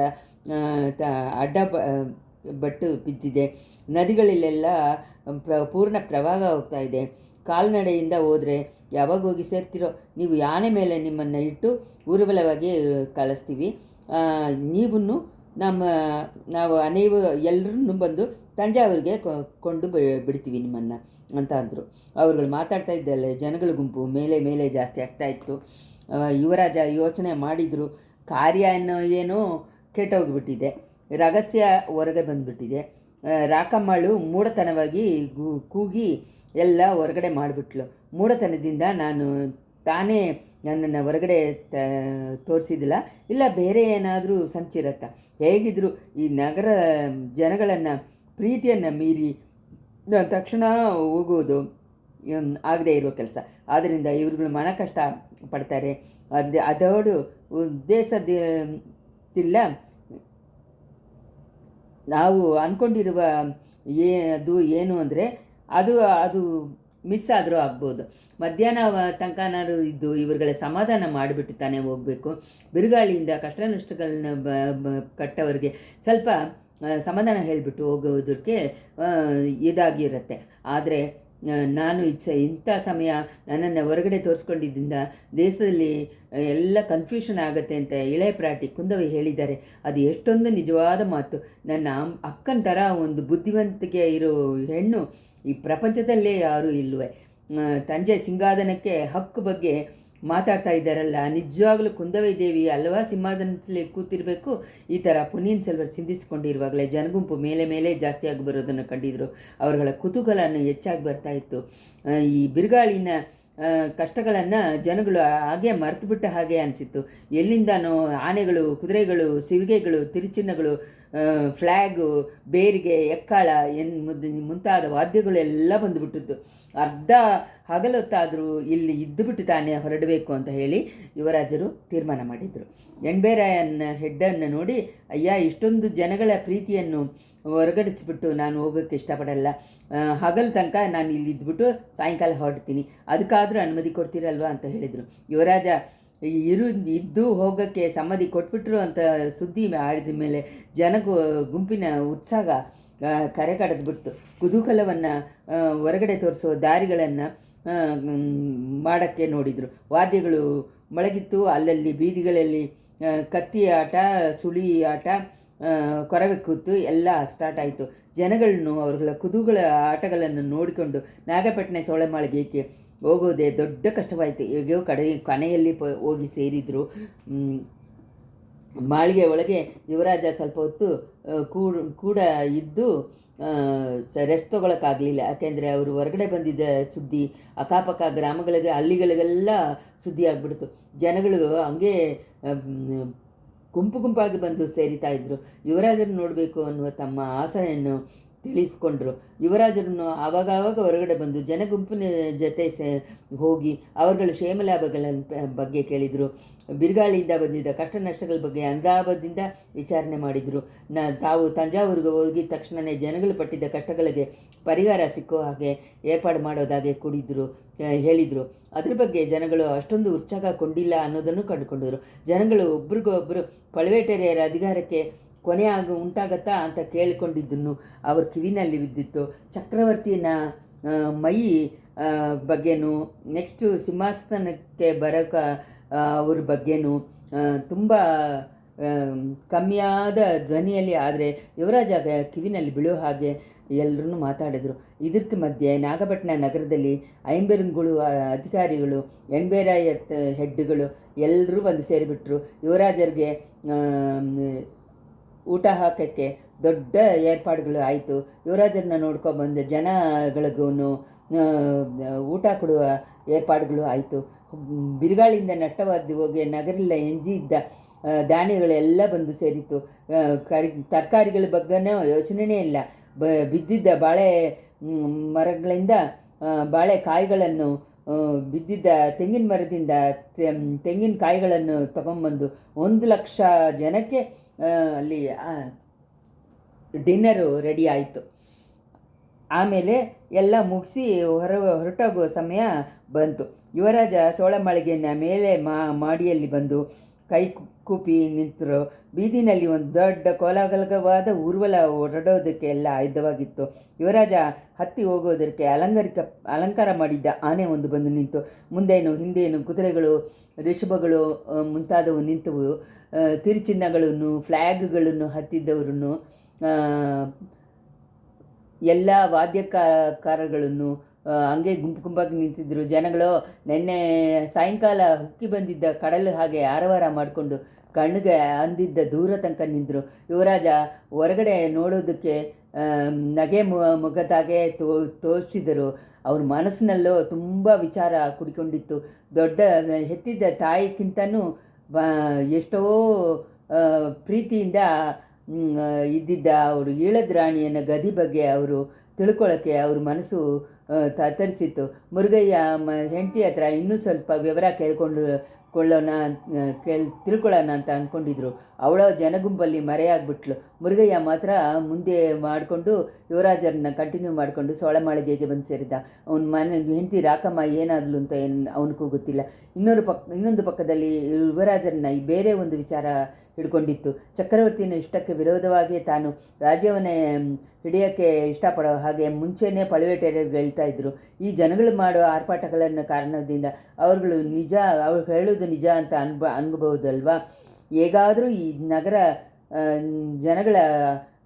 ಬಟ್ಟು ಬಿದ್ದಿದೆ. ನದಿಗಳಲ್ಲೆಲ್ಲ ಪೂರ್ಣ ಪ್ರವಾಹ ಹೋಗ್ತಾ ಇದೆ. ಕಾಲ್ನಡೆಯಿಂದ ಹೋದರೆ ಯಾವಾಗ ಹೋಗಿ ಸೇರ್ತಿರೋ? ನೀವು ಯಾನೆ ಮೇಲೆ ನಿಮ್ಮನ್ನು ಇಟ್ಟು ಊರುಬಲವಾಗಿ ಕಳಿಸ್ತೀವಿ. ನಾವು ಎಲ್ಲರನ್ನೂ ಬಂದು ತಂಜಾವೂರಿಗೆ ಕೊಂಡು ಬಿಡ್ತೀವಿ ನಿಮ್ಮನ್ನು ಅಂತ ಅಂದರು. ಅವ್ರುಗಳು ಮಾತಾಡ್ತಾ ಇದ್ದಲ್ಲ, ಜನಗಳ ಗುಂಪು ಮೇಲೆ ಜಾಸ್ತಿ ಆಗ್ತಾ ಇತ್ತು. ಯುವರಾಜ ಯೋಚನೆ ಮಾಡಿದರು. ಕಾರ್ಯ ಏನೋ ಕೆಟ್ಟೋಗಿಬಿಟ್ಟಿದೆ. ರಹಸ್ಯ ಹೊರಗೆ ಬಂದುಬಿಟ್ಟಿದೆ. ರಾಕಮ್ಮಳು ಮೂಢತನವಾಗಿ ಕೂಗಿ ಎಲ್ಲ ಹೊರಗಡೆ ಮಾಡಿಬಿಟ್ಲು. ಮೂಢತನದಿಂದ ತಾನೇ ನನ್ನನ್ನು ಹೊರಗಡೆ ತೋರಿಸಿದಿಲ್ಲ, ಇಲ್ಲ ಬೇರೆ ಏನಾದರೂ ಸಂಚಿರತ್ತ. ಹೇಗಿದ್ರು ಈ ನಗರ ಜನಗಳನ್ನು ಪ್ರೀತಿಯನ್ನು ಮೀರಿ ತಕ್ಷಣ ಹೋಗುವುದು ಆಗದೇ ಇರೋ ಕೆಲಸ. ಆದ್ದರಿಂದ ಇವ್ರುಗಳು ಮನ ಕಷ್ಟ ಪಡ್ತಾರೆ. ಅದೋಡು ಉದ್ದೇಶದಿಲ್ಲ. ನಾವು ಅಂದ್ಕೊಂಡಿರುವ ಏನು ಅಂದರೆ ಅದು ಮಿಸ್ ಆದರೂ ಆಗ್ಬೋದು. ಮಧ್ಯಾಹ್ನ ತನಕನಾದ್ರು ಇದ್ದು ಇವ್ರುಗಳ ಸಮಾಧಾನ ಮಾಡಿಬಿಟ್ಟು ತಾನೇ ಹೋಗಬೇಕು. ಬಿರುಗಾಳಿಯಿಂದ ಕಷ್ಟ ನಷ್ಟಗಳನ್ನ ಕಟ್ಟವರಿಗೆ ಸ್ವಲ್ಪ ಸಮಾಧಾನ ಹೇಳಿಬಿಟ್ಟು ಹೋಗೋದಕ್ಕೆ ಇದಾಗಿರುತ್ತೆ. ಆದರೆ ನಾನು ಇಂಥ ಸಮಯ ನನ್ನನ್ನು ಹೊರಗಡೆ ತೋರಿಸ್ಕೊಂಡಿದ್ದರಿಂದ ದೇಶದಲ್ಲಿ ಎಲ್ಲ ಕನ್ಫ್ಯೂಷನ್ ಆಗುತ್ತೆ ಅಂತ ಇಳೆಯ ಪ್ರಾಟಿ ಕುಂದವಿ ಹೇಳಿದ್ದಾರೆ. ಅದು ಎಷ್ಟೊಂದು ನಿಜವಾದ ಮಾತು. ನನ್ನ ಅಕ್ಕನ ಥರ ಒಂದು ಬುದ್ಧಿವಂತಿಕೆ ಇರೋ ಹೆಣ್ಣು ಈ ಪ್ರಪಂಚದಲ್ಲೇ ಯಾರೂ ಇಲ್ಲವೇ. ತಂಜೆ ಸಿಂಹಾಸನಕ್ಕೆ ಹಕ್ಕು ಬಗ್ಗೆ ಮಾತಾಡ್ತಾ ಇದ್ದಾರಲ್ಲ, ನಿಜವಾಗ್ಲೂ ಕುಂದವೈ ದೇವಿ ಅಲ್ವಾ ಸಿಂಹಾಸನದಲ್ಲಿ ಕೂತಿರಬೇಕು. ಈ ಥರ ಪುನೀನ್ ಸೆಲ್ವರ್ ಚಿಂತಿಸಿಕೊಂಡಿರುವಾಗಲೇ ಜನಗುಂಪು ಮೇಲೆ ಜಾಸ್ತಿ ಆಗಿ ಬರೋದನ್ನು ಕಂಡಿದ್ರು. ಅವರುಗಳ ಕುತೂಹಲವನ್ನು ಹೆಚ್ಚಾಗಿ ಬರ್ತಾ ಇತ್ತು. ಈ ಬಿರುಗಾಳಿನ ಕಷ್ಟಗಳನ್ನು ಜನಗಳು ಹಾಗೆ ಮರೆತುಬಿಟ್ಟ ಹಾಗೆ ಅನಿಸಿತ್ತು. ಎಲ್ಲಿಂದನೋ ಆನೆಗಳು, ಕುದುರೆಗಳು, ಸಿವಿಗೆಗಳು, ತಿರುಚಿನ್ನಗಳು, ಫ್ಲ್ಯಾಗು, ಬೇರಿಗೆ, ಎಕ್ಕಾಳ ಮುಂತಾದ ವಾದ್ಯಗಳೆಲ್ಲ ಬಂದುಬಿಟ್ಟಿತ್ತು. ಅರ್ಧ ಹಗಲೊತ್ತಾದರೂ ಇಲ್ಲಿ ಇದ್ದುಬಿಟ್ಟು ತಾನೇ ಹೊರಡಬೇಕು ಅಂತ ಹೇಳಿ ಯುವರಾಜರು ತೀರ್ಮಾನ ಮಾಡಿದರು. ಎಣ್ಬೇರಾಯನ ಹೆಡ್ಡನ್ನು ನೋಡಿ, ಅಯ್ಯ, ಇಷ್ಟೊಂದು ಜನಗಳ ಪ್ರೀತಿಯನ್ನು ಹೊರಗಡಿಸ್ಬಿಟ್ಟು ನಾನು ಹೋಗೋಕ್ಕೆ ಇಷ್ಟಪಡಲ್ಲ. ಹಗಲು ತನಕ ನಾನು ಇಲ್ಲಿ ಇದ್ಬಿಟ್ಟು ಸಾಯಂಕಾಲ ಹೊರಡ್ತೀನಿ. ಅದಕ್ಕಾದರೂ ಅನುಮತಿ ಕೊಡ್ತೀರಲ್ವ ಅಂತ ಹೇಳಿದರು. ಯುವರಾಜ ಇದ್ದು ಹೋಗೋಕ್ಕೆ ಸಮ್ಮತಿ ಕೊಟ್ಬಿಟ್ರು ಅಂತ ಸುದ್ದಿ ಆಡಿದ ಮೇಲೆ ಗುಂಪಿನ ಉತ್ಸಾಹ ಕರೆ ಕಡಿದ್ಬಿಡ್ತು. ಕುತೂಹಲವನ್ನು ಹೊರಗಡೆ ತೋರಿಸೋ ದಾರಿಗಳನ್ನು ಮಾಡೋಕ್ಕೆ ನೋಡಿದರು. ವಾದ್ಯಗಳು ಮೊಳಗಿತ್ತು. ಅಲ್ಲಲ್ಲಿ ಬೀದಿಗಳಲ್ಲಿ ಕತ್ತಿ ಆಟ, ಸುಳಿ ಆಟ, ಕೊರವೆ ಕೂತು ಎಲ್ಲ ಸ್ಟಾರ್ಟ್ ಆಯಿತು. ಜನಗಳನ್ನು ಅವರುಗಳ ಕುತೂಹಲ ಆಟಗಳನ್ನು ನೋಡಿಕೊಂಡು ನಾಗಪಟ್ಟಣ ಸೋಳೆಮಾಳಿಗೆಗೆ ಹೋಗೋದೇ ದೊಡ್ಡ ಕಷ್ಟವಾಯಿತು. ಹೇಗೋ ಕೊನೆಯಲ್ಲಿ ಹೋಗಿ ಸೇರಿದರು. ಮಾಳಿಗೆ ಒಳಗೆ ಯುವರಾಜ ಸ್ವಲ್ಪ ಹೊತ್ತು ಕೂಡ ಇದ್ದು ರೆಸ್ಟ್ ತೊಗೊಳಕ್ಕಾಗಲಿಲ್ಲ. ಯಾಕೆಂದರೆ ಅವರು ಹೊರಗಡೆ ಬಂದಿದ್ದ ಸುದ್ದಿ ಅಕ್ಕಪಕ್ಕ ಗ್ರಾಮಗಳಿಗೆ ಹಳ್ಳಿಗಳಿಗೆಲ್ಲ ಸುದ್ದಿ ಆಗಿಬಿಡ್ತು. ಜನಗಳು ಹಂಗೆ ಗುಂಪು ಗುಂಪಾಗಿ ಬಂದು ಸೇರಿತಾ ಇದ್ದರು. ಯುವರಾಜರನ್ನು ನೋಡಬೇಕು ಅನ್ನುವ ತಮ್ಮ ಆಸೆಯನ್ನು ತಿಳಿಸ್ಕೊಂಡ್ರು. ಯುವರಾಜರನ್ನು ಆವಾಗವಾಗ ಹೊರಗಡೆ ಬಂದು ಜನಗುಂಪಿನ ಜೊತೆ ಹೋಗಿ ಅವರುಗಳ ಕ್ಷೇಮಲಾಭಗಳ ಬಗ್ಗೆ ಕೇಳಿದರು. ಬಿರುಗಾಳಿಯಿಂದ ಬಂದಿದ್ದ ಕಷ್ಟ ನಷ್ಟಗಳ ಬಗ್ಗೆ ಅಂದಾಬದ್ದಿಂದ ವಿಚಾರಣೆ ಮಾಡಿದರು. ತಾವು ತಂಜಾವೂರಿಗೆ ಹೋಗಿದ ತಕ್ಷಣವೇ ಜನಗಳು ಪಟ್ಟಿದ್ದ ಕಷ್ಟಗಳಿಗೆ ಪರಿಹಾರ ಸಿಕ್ಕೋ ಹಾಗೆ ಏರ್ಪಾಡು ಮಾಡೋದಾಗೆ ಹೇಳಿದರು. ಅದ್ರ ಬಗ್ಗೆ ಜನಗಳು ಅಷ್ಟೊಂದು ಉತ್ಸಾಹ ಕೊಂಡಿಲ್ಲ ಅನ್ನೋದನ್ನು ಕಂಡುಕೊಂಡರು. ಜನಗಳು ಒಬ್ರಿಗೊಬ್ಬರು ಪಳವೇಟೆರೆಯರ ಅಧಿಕಾರಕ್ಕೆ ಕೊನೆ ಉಂಟಾಗತ್ತಾ ಅಂತ ಕೇಳಿಕೊಂಡಿದ್ದನ್ನು ಅವ್ರ ಕಿವಿನಲ್ಲಿ ಬಿದ್ದಿತ್ತು. ಚಕ್ರವರ್ತಿನ ಮೈ ಬಗ್ಗೆನೂ ನೆಕ್ಸ್ಟು ಸಿಂಹಾಸನಕ್ಕೆ ಬರೋಕೆ ಅವ್ರ ಬಗ್ಗೆನೂ ತುಂಬ ಕಮ್ಮಿಯಾದ ಧ್ವನಿಯಲ್ಲಿ, ಆದರೆ ಯುವರಾಜ ಕಿವಿನಲ್ಲಿ ಬೀಳೋ ಹಾಗೆ ಎಲ್ಲರೂ ಮಾತಾಡಿದರು. ಇದಕ್ಕೆ ಮಧ್ಯೆ ನಾಗಪಟ್ಟಣ ನಗರದಲ್ಲಿ ಐಂಬೆರುಂಗಳು ಅಧಿಕಾರಿಗಳು, ಎಣ್ಬೇರಾಯ ಹೆಡ್ಗಳು ಎಲ್ಲರೂ ಬಂದು ಸೇರಿಬಿಟ್ರು. ಯುವರಾಜರಿಗೆ ಊಟ ಹಾಕೋಕ್ಕೆ ದೊಡ್ಡ ಏರ್ಪಾಡುಗಳು ಆಯಿತು. ಯುವರಾಜರನ್ನ ನೋಡ್ಕೊಬಂದ ಜನಗಳಿಗೂ ಊಟ ಕೊಡುವ ಏರ್ಪಾಡುಗಳು ಆಯಿತು. ಬಿರುಗಾಳಿಯಿಂದ ನಷ್ಟವಾದ ಹೋಗಿ ನಗರೆಲ್ಲ ಎಂಜಿದ್ದ ಧಾನ್ಯಗಳೆಲ್ಲ ಬಂದು ಸೇರಿತು. ತರಕಾರಿಗಳ ಬಗ್ಗೆನೂ ಯೋಚನೆಯೇ ಇಲ್ಲ. ಬಿದ್ದಿದ್ದ ಬಾಳೆ ಮರಗಳಿಂದ ಬಾಳೆಕಾಯಿಗಳನ್ನು, ಬಿದ್ದಿದ್ದ ತೆಂಗಿನ ಮರದಿಂದ ತೆಂಗಿನಕಾಯಿಗಳನ್ನು ತಗೊಂಬಂದು 1,00,000 ಜನಕ್ಕೆ ಅಲ್ಲಿ ಡಿನ್ನರು ರೆಡಿ ಆಯಿತು. ಆಮೇಲೆ ಎಲ್ಲ ಮುಗಿಸಿ ಹೊರಟೋಗುವ ಸಮಯ ಬಂತು. ಯುವರಾಜ ಸೋಳಮಾಳಿಗೆಯ ಮೇಲೆ ಮಾಡಿಯಲ್ಲಿ ಬಂದು ಕೈ ಕೂಪಿ ನಿಂತರು. ಬೀದಿನಲ್ಲಿ ಒಂದು ದೊಡ್ಡ ಕೋಲಾಹಲವಾದ ಊರ್ವಲ ಹೊರಡೋದಕ್ಕೆ ಎಲ್ಲ ಆಯುಧವಾಗಿತ್ತು. ಯುವರಾಜ ಹತ್ತಿ ಹೋಗೋದಕ್ಕೆ ಅಲಂಕಾರ ಮಾಡಿದ್ದ ಆನೆ ಒಂದು ಬಂದು ನಿಂತು. ಮುಂದೇನು ಹಿಂದೇನು ಕುದುರೆಗಳು, ರಿಷಭಗಳು ಮುಂತಾದವು ನಿಂತವು. ತಿರುಚಿನ್ನಗಳನ್ನು, ಫ್ಲ್ಯಾಗ್ಗಳನ್ನು ಹತ್ತಿದ್ದವರನ್ನು, ಎಲ್ಲ ವಾದ್ಯಕಾರಗಳನ್ನು ಹಂಗೆ ಗುಂಪು ಗುಂಪಾಗಿ ನಿಂತಿದ್ದರು. ಜನಗಳು ನಿನ್ನೆ ಸಾಯಂಕಾಲ ಹುಕ್ಕಿ ಬಂದಿದ್ದ ಕಡಲು ಹಾಗೆ ಆರವಾರ ಮಾಡಿಕೊಂಡು ಕಣ್ಣಿಗೆ ಅಂದಿದ್ದ ದೂರ ತನಕ ನಿಂತರು. ಯುವರಾಜ ಹೊರಗಡೆ ನೋಡೋದಕ್ಕೆ ನಗೆ ಮುಗದಾಗೆ ತೋರಿಸಿದರು. ಅವ್ರ ಮನಸ್ಸಿನಲ್ಲೂ ತುಂಬ ವಿಚಾರ ಕುಡಿಕೊಂಡಿತ್ತು. ದೊಡ್ಡ ಹೆತ್ತಿದ್ದ ತಾಯಿಗಿಂತನೂ ಎಷ್ಟೋ ಪ್ರೀತಿಯಿಂದ ಇದ್ದಿದ್ದ ಅವರು ಈಳದ ರಾಣಿಯನ್ನ ಗದಿ ಬಗ್ಗೆ ಅವರು ತಿಳ್ಕೊಳ್ಳೋಕ್ಕೆ ಅವ್ರ ಮನಸ್ಸು ತತ್ತರಿಸಿತ್ತು. ಮುರುಗಯ್ಯ ಹೆಂಡತಿ ಹತ್ರ ಇನ್ನೂ ಸ್ವಲ್ಪ ವಿವರ ತಿಳ್ಕೊಳ್ಳೋಣ ಅಂತ ಅಂದ್ಕೊಂಡಿದ್ರು. ಅವಳ ಜನಗುಂಪಲ್ಲಿ ಮರೆಯಾಗ್ಬಿಟ್ಲು. ಮುರುಗಯ್ಯ ಮಾತ್ರ ಮುಂದೆ ಮಾಡಿಕೊಂಡು ಯುವರಾಜರನ್ನ ಕಂಟಿನ್ಯೂ ಮಾಡಿಕೊಂಡು ಸೋಳಮಾಳಿಗೆಗೆ ಬಂದು ಸೇರಿದ್ದ. ಅವನ ಹೆಂಡತಿ ರಾಕಮ್ಮ ಏನಾದ್ಲು ಅಂತ ಅವನಿಗೂ ಗೊತ್ತಿಲ್ಲ. ಇನ್ನೊಂದು ಪಕ್ಕದಲ್ಲಿ ಯುವರಾಜರನ್ನ ಬೇರೆ ಒಂದು ವಿಚಾರ ಹಿಡ್ಕೊಂಡಿತ್ತು. ಚಕ್ರವರ್ತಿನ ಇಷ್ಟಕ್ಕೆ ವಿರೋಧವಾಗಿ ತಾನು ರಾಜ್ಯವನ್ನೇ ಹಿಡಿಯೋಕ್ಕೆ ಇಷ್ಟಪಡೋ ಹಾಗೆ ಮುಂಚೆನೇ ಪಳವೇಟೆಯರು ಹೇಳ್ತಾ ಇದ್ದರು. ಈ ಜನಗಳು ಮಾಡೋ ಆರ್ಭಾಟಗಳನ್ನು ಕಾರಣದಿಂದ ಅವ್ರು ಹೇಳೋದು ನಿಜ ಅಂತ ಅನ್ಬಹುದಲ್ವಾ. ಹೇಗಾದರೂ ಈ ನಗರ ಜನಗಳ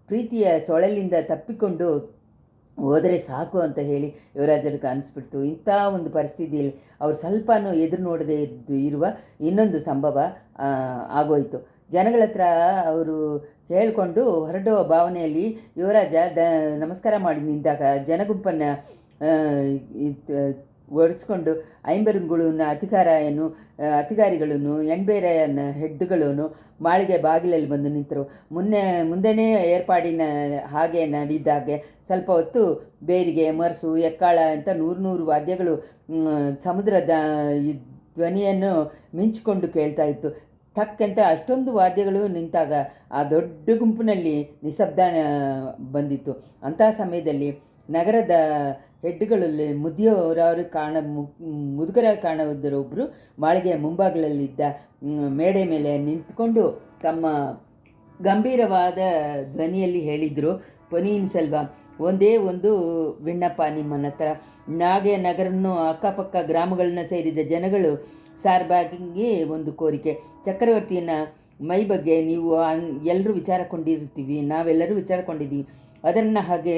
ಪ್ರೀತಿಯ ಸೊಳಲಿಂದ ತಪ್ಪಿಕೊಂಡು ಹೋದರೆ ಸಾಕು ಅಂತ ಹೇಳಿ ಯುವರಾಜರಿಗೆ ಅನಿಸ್ಬಿಡ್ತು. ಇಂಥ ಒಂದು ಪರಿಸ್ಥಿತಿಯಲ್ಲಿ ಅವ್ರು ಸ್ವಲ್ಪನೂ ಎದುರು ನೋಡದೆ ಇರುವ ಇನ್ನೊಂದು ಸಂಭವ ಆಗೋಯಿತು. ಜನಗಳ ಹತ್ರ ಅವರು ಹೇಳಿಕೊಂಡು ಹೊರಡುವ ಭಾವನೆಯಲ್ಲಿ ಯುವರಾಜ ನಮಸ್ಕಾರ ಮಾಡಿ ನಿಂತಾಗ ಜನಗುಂಪನ್ನು ಒಡಿಸ್ಕೊಂಡು ಐಂಬೆರುಂಗುಳನ್ನ ಅಧಿಕಾರಿಗಳನ್ನು ಎಣ್ಬೇರೆಯನ್ನ ಹೆಡ್ಡುಗಳನ್ನು ಮಾಳಿಗೆ ಬಾಗಿಲಲ್ಲಿ ಬಂದು ನಿಂತರು. ಮುಂದೆನೇ ಏರ್ಪಾಡಿನ ಹಾಗೆ ನಡೆದಾಗೆ ಸ್ವಲ್ಪ ಹೊತ್ತು ಬೇರಿಗೆ, ಮರಸು, ಎಕ್ಕಾಳ ಅಂತ 100 ವಾದ್ಯಗಳು ಸಮುದ್ರದ ಧ್ವನಿಯನ್ನು ಮಿಂಚಿಕೊಂಡು ಕೇಳ್ತಾ ಇತ್ತು. ತಕ್ಕಂತೆ ಅಷ್ಟೊಂದು ವಾದ್ಯಗಳು ನಿಂತಾಗ ಆ ದೊಡ್ಡ ಗುಂಪಿನಲ್ಲಿ ನಿಶಬ್ದ ಬಂದಿತ್ತು. ಅಂಥ ಸಮಯದಲ್ಲಿ ನಗರದ ಹೆಡ್ಡುಗಳಲ್ಲಿ ಮುದುಗರ ಕಾಣುವುದರೊಬ್ಬರು ಮಾಳಿಗೆಯ ಮುಂಭಾಗದಲ್ಲಿದ್ದ ಮೇಡೆ ಮೇಲೆ ನಿಂತುಕೊಂಡು ತಮ್ಮ ಗಂಭೀರವಾದ ಧ್ವನಿಯಲ್ಲಿ ಹೇಳಿದರು, ಪೊನ್ನಿಯಿನ್ ಸೆಲ್ವ, ಒಂದೇ ಒಂದು ವಿಣ್ಣಪ್ಪ ನಿಮ್ಮನ್ನ ಹತ್ರ. ನಗರನ್ನು ಅಕ್ಕಪಕ್ಕ ಗ್ರಾಮಗಳನ್ನ ಸೇರಿದ ಜನಗಳು ಸಾರ್ಬಾಗಿ ಒಂದು ಕೋರಿಕೆ. ಚಕ್ರವರ್ತಿಯನ್ನ ಮೈ ಬಗ್ಗೆ ನೀವು ಎಲ್ಲರೂ ನಾವೆಲ್ಲರೂ ವಿಚಾರಕೊಂಡಿದ್ದೀವಿ. ಅದನ್ನು ಹಾಗೆ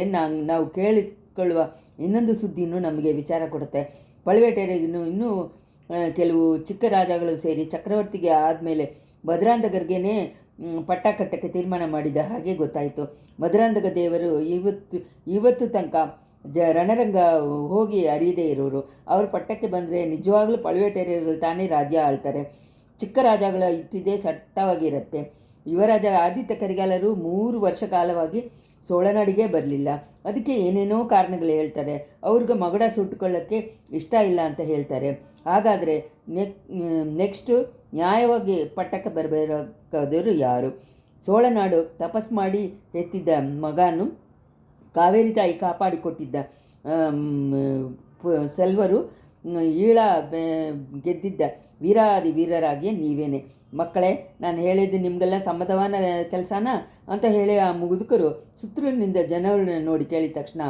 ನಾವು ಕೇಳಿಕೊಳ್ಳುವ ಇನ್ನೊಂದು ಸುದ್ದಿನೂ ನಮಗೆ ವಿಚಾರ ಕೊಡುತ್ತೆ. ಪಳವೇಟೆಯರಿಗೂ ಇನ್ನೂ ಕೆಲವು ಚಿಕ್ಕ ರಾಜಗಳು ಸೇರಿ ಚಕ್ರವರ್ತಿಗೆ ಆದಮೇಲೆ ಭದ್ರಾಂತಗರ್ಗೆ ಪಟ್ಟ ಕಟ್ಟಕ್ಕೆ ತೀರ್ಮಾನ ಮಾಡಿದ ಹಾಗೆ ಗೊತ್ತಾಯಿತು. ಮಧುರಾಂಧಕ ದೇವರು ಇವತ್ತು ತನಕ ರಣರಂಗ ಹೋಗಿ ಅರಿಯದೇ ಇರೋರು. ಅವರು ಪಟ್ಟಕ್ಕೆ ಬಂದರೆ ನಿಜವಾಗ್ಲೂ ಪಳುವೇಟರೆಯರು ತಾನೇ ರಾಜ್ಯ ಆಳ್ತಾರೆ. ಚಿಕ್ಕ ರಾಜಗಳ ಇಟ್ಟಿದೆ ಸಟ್ಟವಾಗಿರುತ್ತೆ. ಯುವರಾಜ ಆದಿತ್ಯ ಕರಿಗಾಲರು 3 ವರ್ಷ ಕಾಲವಾಗಿ ಸೋಳನಾಡಿಗೆ ಬರಲಿಲ್ಲ. ಅದಕ್ಕೆ ಏನೇನೋ ಕಾರಣಗಳು ಹೇಳ್ತಾರೆ. ಅವ್ರಿಗೆ ಮಗಡ ಸುಟ್ಟುಕೊಳ್ಳೋಕ್ಕೆ ಇಷ್ಟ ಇಲ್ಲ ಅಂತ ಹೇಳ್ತಾರೆ. ಹಾಗಾದರೆ ನೆಕ್ಸ್ಟು ನ್ಯಾಯವಾಗಿ ಪಟ್ಟಕ್ಕೆ ಬರಬೇಕಾದವರು ಯಾರು? ಸೋಳನಾಡು ತಪಸ್ ಮಾಡಿ ಎತ್ತಿದ್ದ ಮಗನು ಕಾವೇರಿ ತಾಯಿ ಕಾಪಾಡಿಕೊಟ್ಟಿದ್ದ ಸೆಲ್ವರು ಈಳ ಗೆದ್ದಿದ್ದ ವೀರಾದಿ ವೀರರಾಗಿಯೇ ನೀವೇನೆ ಮಕ್ಕಳೇ. ನಾನು ಹೇಳಿದ್ದು ನಿಮಗೆಲ್ಲ ಸಮ್ಮತವಾದ ಕೆಲಸನ ಅಂತ ಹೇಳಿ ಆ ಮುದುಕರು ಸುತ್ತಲಿನಿಂದ ಜನಗಳನ್ನ ನೋಡಿ ಕೇಳಿದ ತಕ್ಷಣ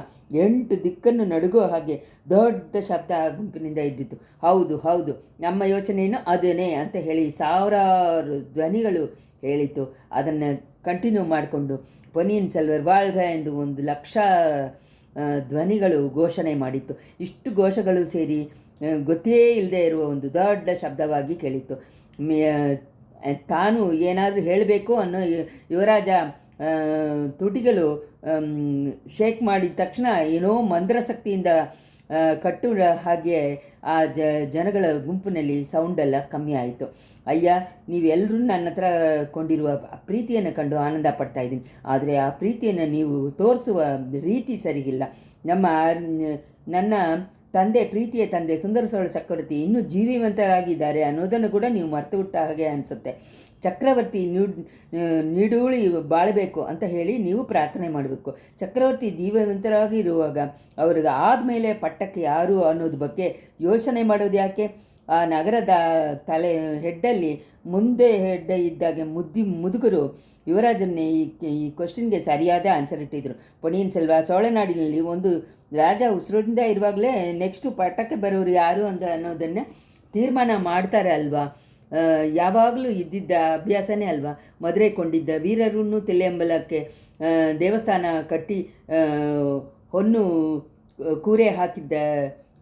8 ದಿಕ್ಕನ್ನು ನಡುಗೋ ಹಾಗೆ ದೊಡ್ಡ ಶಬ್ದ ಗುಂಪಿನಿಂದ ಇದ್ದಿತ್ತು. ಹೌದು ಹೌದು, ನಮ್ಮ ಯೋಚನೆಯನ್ನು ಅದೇನೇ ಅಂತ ಹೇಳಿ ಸಾವಿರಾರು ಧ್ವನಿಗಳು ಹೇಳಿತು. ಅದನ್ನು ಕಂಟಿನ್ಯೂ ಮಾಡಿಕೊಂಡು ಪೊನ್ನಿಯಿನ್ ಸೆಲ್ವರ್ ವಾಳ್ಗ ಎಂದು 1,00,000 ಧ್ವನಿಗಳು ಘೋಷಣೆ ಮಾಡಿತ್ತು. ಇಷ್ಟು ಘೋಷಗಳು ಸೇರಿ ಗೊತ್ತೇ ಇಲ್ಲದೆ ಇರುವ ಒಂದು ದೊಡ್ಡ ಶಬ್ದವಾಗಿ ಕೇಳಿತ್ತು. ತಾನು ಏನಾದರೂ ಹೇಳಬೇಕು ಅನ್ನೋ ಯುವರಾಜ ತುಟಿಗಳು ಶೇಕ್ ಮಾಡಿದ ತಕ್ಷಣ ಏನೋ ಮಂತ್ರಶಕ್ತಿಯಿಂದ ಕಟ್ಟು ಹಾಗೆ ಆ ಜನಗಳ ಗುಂಪಿನಲ್ಲಿ ಸೌಂಡೆಲ್ಲ ಕಮ್ಮಿ ಆಯಿತು. ಅಯ್ಯ, ನೀವೆಲ್ಲರೂ ನನ್ನ ಹತ್ರ ಕೊಂಡಿರುವ ಪ್ರೀತಿಯನ್ನು ಕಂಡು ಆನಂದ ಪಡ್ತಾ ಇದ್ದೀನಿ. ಆದರೆ ಆ ಪ್ರೀತಿಯನ್ನು ನೀವು ತೋರಿಸುವ ರೀತಿ ಸರಿಗಿಲ್ಲ. ನನ್ನ ತಂದೆ, ಪ್ರೀತಿಯ ತಂದೆ ಸುಂದರ ಸೋಳ ಚಕ್ರವರ್ತಿ ಇನ್ನೂ ಜೀವಿವಂತರಾಗಿದ್ದಾರೆ ಅನ್ನೋದನ್ನು ಕೂಡ ನೀವು ಮರೆತುಬಿಟ್ಟ ಹಾಗೆ ಅನಿಸುತ್ತೆ. ಚಕ್ರವರ್ತಿ ನೀಡೂಳಿ ಬಾಳಬೇಕು ಅಂತ ಹೇಳಿ ನೀವು ಪ್ರಾರ್ಥನೆ ಮಾಡಬೇಕು. ಚಕ್ರವರ್ತಿ ಜೀವಂತರಾಗಿರುವಾಗ ಅವ್ರಿಗೆ ಆದಮೇಲೆ ಪಟ್ಟಕ್ಕೆ ಯಾರು ಅನ್ನೋದ್ರ ಬಗ್ಗೆ ಯೋಚನೆ ಮಾಡೋದು ಯಾಕೆ? ಆ ನಗರದ ಹೆಡ್ಡಲ್ಲಿ ಮುಂದೆ ಹೆಡ್ಡ ಇದ್ದಾಗೆ ಮುದುಕರು ಯುವರಾಜನ್ನೇ ಈ ಕ್ವಶನ್ಗೆ ಸರಿಯಾದ ಆನ್ಸರ್ ಇಟ್ಟಿದ್ರು. ಪೊನ್ನಿಯಿನ್ ಸೆಲ್ವ, ಸೋಳನಾಡಿನಲ್ಲಿ ಒಂದು ರಾಜ ಉಸಿರಿಂದ ಇರುವಾಗಲೇ ನೆಕ್ಸ್ಟು ಪಟ್ಟಕ್ಕೆ ಬರೋರು ಯಾರು ಅನ್ನೋದನ್ನು ತೀರ್ಮಾನ ಮಾಡ್ತಾರೆ ಅಲ್ವಾ? ಯಾವಾಗಲೂ ಇದ್ದಿದ್ದ ಅಭ್ಯಾಸನೇ ಅಲ್ವಾ? ಮದುವೆ ಕೊಂಡಿದ್ದ ವೀರರನ್ನು ತಲೆಯಂಬಲಕ್ಕೆ ದೇವಸ್ಥಾನ ಕಟ್ಟಿ ಹೊನ್ನು ಕೂರೆ ಹಾಕಿದ್ದ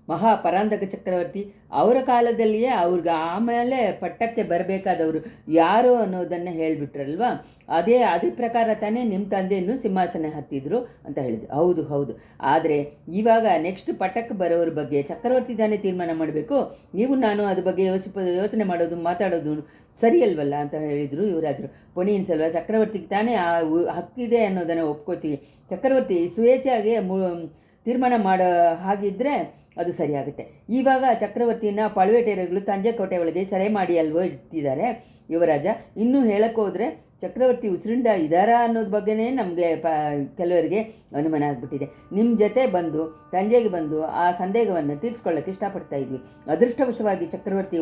ಮಹಾಪರಾಂಧಕ ಚಕ್ರವರ್ತಿ ಅವರ ಕಾಲದಲ್ಲಿಯೇ ಅವ್ರಿಗೆ ಆಮೇಲೆ ಪಟ್ಟಕ್ಕೆ ಬರಬೇಕಾದವರು ಯಾರು ಅನ್ನೋದನ್ನು ಹೇಳಿಬಿಟ್ರಲ್ವ? ಅದೇ ಪ್ರಕಾರ ತಾನೇ ನಿಮ್ಮ ತಂದೆಯನ್ನು ಸಿಂಹಾಸನ ಹತ್ತಿದ್ರು ಅಂತ ಹೇಳಿದ್ರು. ಹೌದು ಹೌದು, ಆದರೆ ಇವಾಗ ನೆಕ್ಸ್ಟ್ ಪಟ್ಟಕ್ಕೆ ಬರೋರ ಬಗ್ಗೆ ಚಕ್ರವರ್ತಿ ತಾನೇ ತೀರ್ಮಾನ ಮಾಡಬೇಕು. ನೀವು ನಾನು ಅದ್ರ ಬಗ್ಗೆ ಯೋಚನೆ ಮಾಡೋದು ಮಾತಾಡೋದು ಸರಿಯಲ್ವಲ್ಲ ಅಂತ ಹೇಳಿದರು ಯುವರಾಜರು. ಪೊನ್ನಿಯಿನ್ ಸೆಲ್ವ, ಚಕ್ರವರ್ತಿಗೆ ತಾನೇ ಆ ಹಕ್ಕಿದೆ ಅನ್ನೋದನ್ನು ಒಪ್ಕೋತೀವಿ. ಚಕ್ರವರ್ತಿ ಸ್ವೇಚ್ಛೆಯಾಗಿ ತೀರ್ಮಾನ ಮಾಡೋ ಹಾಗಿದ್ದರೆ ಅದು ಸರಿಯಾಗುತ್ತೆ. ಇವಾಗ ಚಕ್ರವರ್ತಿಯನ್ನು ಪಳುವೇಟರೆಗಳು ತಂಜೆ ಕೋಟೆ ಒಳಗೆ ಸೆರೆ ಮಾಡಿ ಅಲ್ವೋ ಇಟ್ಟಿದ್ದಾರೆ ಯುವರಾಜ. ಇನ್ನೂ ಹೇಳಕ್ಕೆ ಹೋದರೆ ಚಕ್ರವರ್ತಿ ಉಸಿರಿಂದ ಇದ್ದಾರಾ ಅನ್ನೋದ್ರ ಬಗ್ಗೆನೇ ನಮಗೆ ಕೆಲವರಿಗೆ ಅನುಮಾನ ಆಗಿಬಿಟ್ಟಿದೆ. ನಿಮ್ಮ ಜೊತೆ ಬಂದು ತಂಜೆಗೆ ಬಂದು ಆ ಸಂದೇಹವನ್ನು ತೀರಿಸ್ಕೊಳ್ಳೋಕ್ಕೆ ಇಷ್ಟಪಡ್ತಾ ಇದ್ವಿ. ಅದೃಷ್ಟವಶವಾಗಿ ಚಕ್ರವರ್ತಿ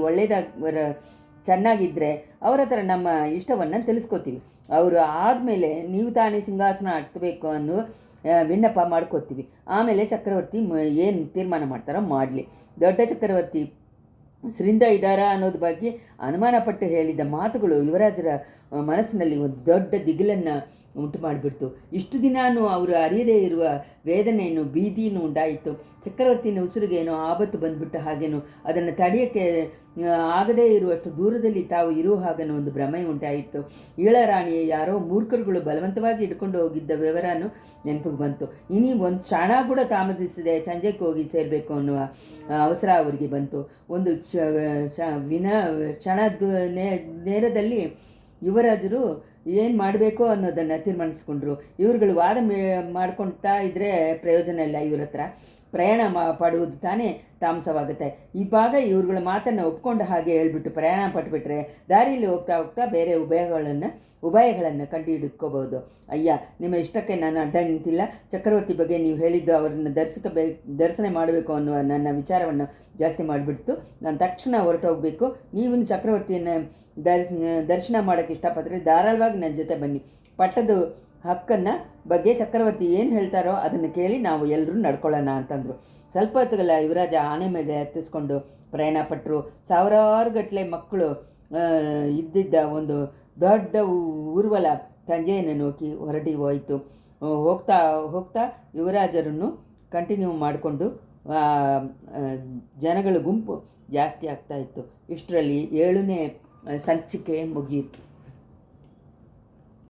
ಚೆನ್ನಾಗಿದ್ದರೆ ಅವರ ಹತ್ರ ನಮ್ಮ ಇಷ್ಟವನ್ನು ತಿಳಿಸ್ಕೋತೀವಿ. ಅವರು ಆದಮೇಲೆ ನೀವು ತಾನೇ ಸಿಂಹಾಸನ ಹತ್ತಬೇಕು ಅನ್ನೋ ವಿಣ್ಣಪ ಮಾಡ್ಕೋತೀವಿ. ಆಮೇಲೆ ಚಕ್ರವರ್ತಿ ಏನು ತೀರ್ಮಾನ ಮಾಡ್ತಾರೋ ಮಾಡಲಿ. ದೊಡ್ಡ ಚಕ್ರವರ್ತಿ ಉಸಿರಿಂದ ಇದ್ದಾರಾ ಅನ್ನೋದ್ರ ಬಗ್ಗೆ ಅನುಮಾನ ಪಟ್ಟು ಹೇಳಿದ ಮಾತುಗಳು ಯುವರಾಜರ ಮನಸ್ಸಿನಲ್ಲಿ ಒಂದು ದೊಡ್ಡ ದಿಗಿಲನ್ನು ಉಂಟು ಮಾಡಿಬಿಡ್ತು. ಇಷ್ಟು ದಿನಾನು ಅವರು ಅರಿಯದೇ ಇರುವ ವೇದನೆಯನ್ನು ಭೀತಿಯನ್ನು ಉಂಟಾಯಿತು. ಚಕ್ರವರ್ತಿನ ಉಸಿರಿಗೇನೋ ಆಪತ್ತು ಬಂದುಬಿಟ್ಟ ಹಾಗೇನೋ ಅದನ್ನು ತಡೆಯೋಕ್ಕೆ ಆಗದೇ ಇರುವಷ್ಟು ದೂರದಲ್ಲಿ ತಾವು ಇರುವ ಹಾಗೇನೋ ಒಂದು ಭ್ರಮೆ ಉಂಟಾಯಿತು. ಈಳರಾಣಿಯ ಯಾರೋ ಮೂರ್ಖರುಗಳು ಬಲವಂತವಾಗಿ ಹಿಡ್ಕೊಂಡು ಹೋಗಿದ್ದ ವಿವರನೂ ನೆನಪಿಗೆ ಬಂತು. ಇനി ಒಂದು ಕ್ಷಣ ಕೂಡ ತಾಮದಿಸದೆ ಸಂಜೆಗೆ ಹೋಗಿ ಸೇರಬೇಕು ಅನ್ನುವ ಅವಸರ ಅವರಿಗೆ ಬಂತು. ಒಂದು ಕ್ಷಣದ ನೇರದಲ್ಲಿ ಯುವರಾಜರು ಏನು ಮಾಡಬೇಕು ಅನ್ನೋದನ್ನು ತೀರ್ಮಾನಿಸ್ಕೊಂಡ್ರು. ಇವ್ರುಗಳು ವಾದ ಮಾಡ್ಕೊಳ್ತಾ ಇದ್ದರೆ ಪ್ರಯೋಜನ ಇಲ್ಲ. ಇವ್ರ ಹತ್ರ ಪ್ರಯಾಣ ಪಡುವುದು ತಾನೇ ತಾಮಸವಾಗುತ್ತೆ. ಇವಾಗ ಇವ್ರುಗಳ ಮಾತನ್ನು ಒಪ್ಕೊಂಡು ಹಾಗೆ ಹೇಳ್ಬಿಟ್ಟು ಪ್ರಯಾಣ ಪಟ್ಬಿಟ್ರೆ ದಾರಿಯಲ್ಲಿ ಹೋಗ್ತಾ ಹೋಗ್ತಾ ಬೇರೆ ಉಭಯಗಳನ್ನು ಕಂಡುಹಿಡ್ಕೋಬಹುದು. ಅಯ್ಯ, ನಿಮ್ಮ ಇಷ್ಟಕ್ಕೆ ನಾನು ಅಡ್ಡ ನಿಂತಿಲ್ಲ. ಚಕ್ರವರ್ತಿ ಬಗ್ಗೆ ನೀವು ಹೇಳಿದ್ದು ಅವರನ್ನು ದರ್ಶನ ಮಾಡಬೇಕು ಅನ್ನುವ ನನ್ನ ವಿಚಾರವನ್ನು ಜಾಸ್ತಿ ಮಾಡಿಬಿಡ್ತು. ನಾನು ತಕ್ಷಣ ಹೊರಟೋಗಬೇಕು. ನೀವು ಚಕ್ರವರ್ತಿಯನ್ನು ದರ್ಶನ ಮಾಡೋಕ್ಕೆ ಇಷ್ಟಪಟ್ಟರೆ ಧಾರಾಳವಾಗಿ ನನ್ನ ಜೊತೆ ಬನ್ನಿ. ಪಟ್ಟದ ಹಕ್ಕನ್ನು ಬಗ್ಗೆ ಚಕ್ರವರ್ತಿ ಏನು ಹೇಳ್ತಾರೋ ಅದನ್ನು ಕೇಳಿ ನಾವು ಎಲ್ಲರೂ ನಡ್ಕೊಳ್ಳೋಣ ಅಂತಂದರು. ಸ್ವಲ್ಪ ಹೊತ್ತುಗಳ ಯುವರಾಜ ಆನೆ ಮೇಲೆ ಹತ್ತಿಸ್ಕೊಂಡು ಪ್ರಯಾಣ ಪಟ್ಟರು. ಸಾವಿರಾರು ಗಟ್ಟಲೆ ಮಕ್ಕಳು ಇದ್ದಿದ್ದ ಒಂದು ದೊಡ್ಡ ಊರ್ವಲ ತಂಜೆಯನ್ನು ನೋಕಿ ಹೊರಟಿ ಹೋಯಿತು. ಹೋಗ್ತಾ ಹೋಗ್ತಾ ಯುವರಾಜರನ್ನು ಕಂಟಿನ್ಯೂ ಮಾಡಿಕೊಂಡು ಜನಗಳ ಗುಂಪು ಜಾಸ್ತಿ ಆಗ್ತಾಯಿತ್ತು. ಇಷ್ಟರಲ್ಲಿ 7ನೇ ಸಂಚಿಕೆ ಮುಗಿಯಿತು.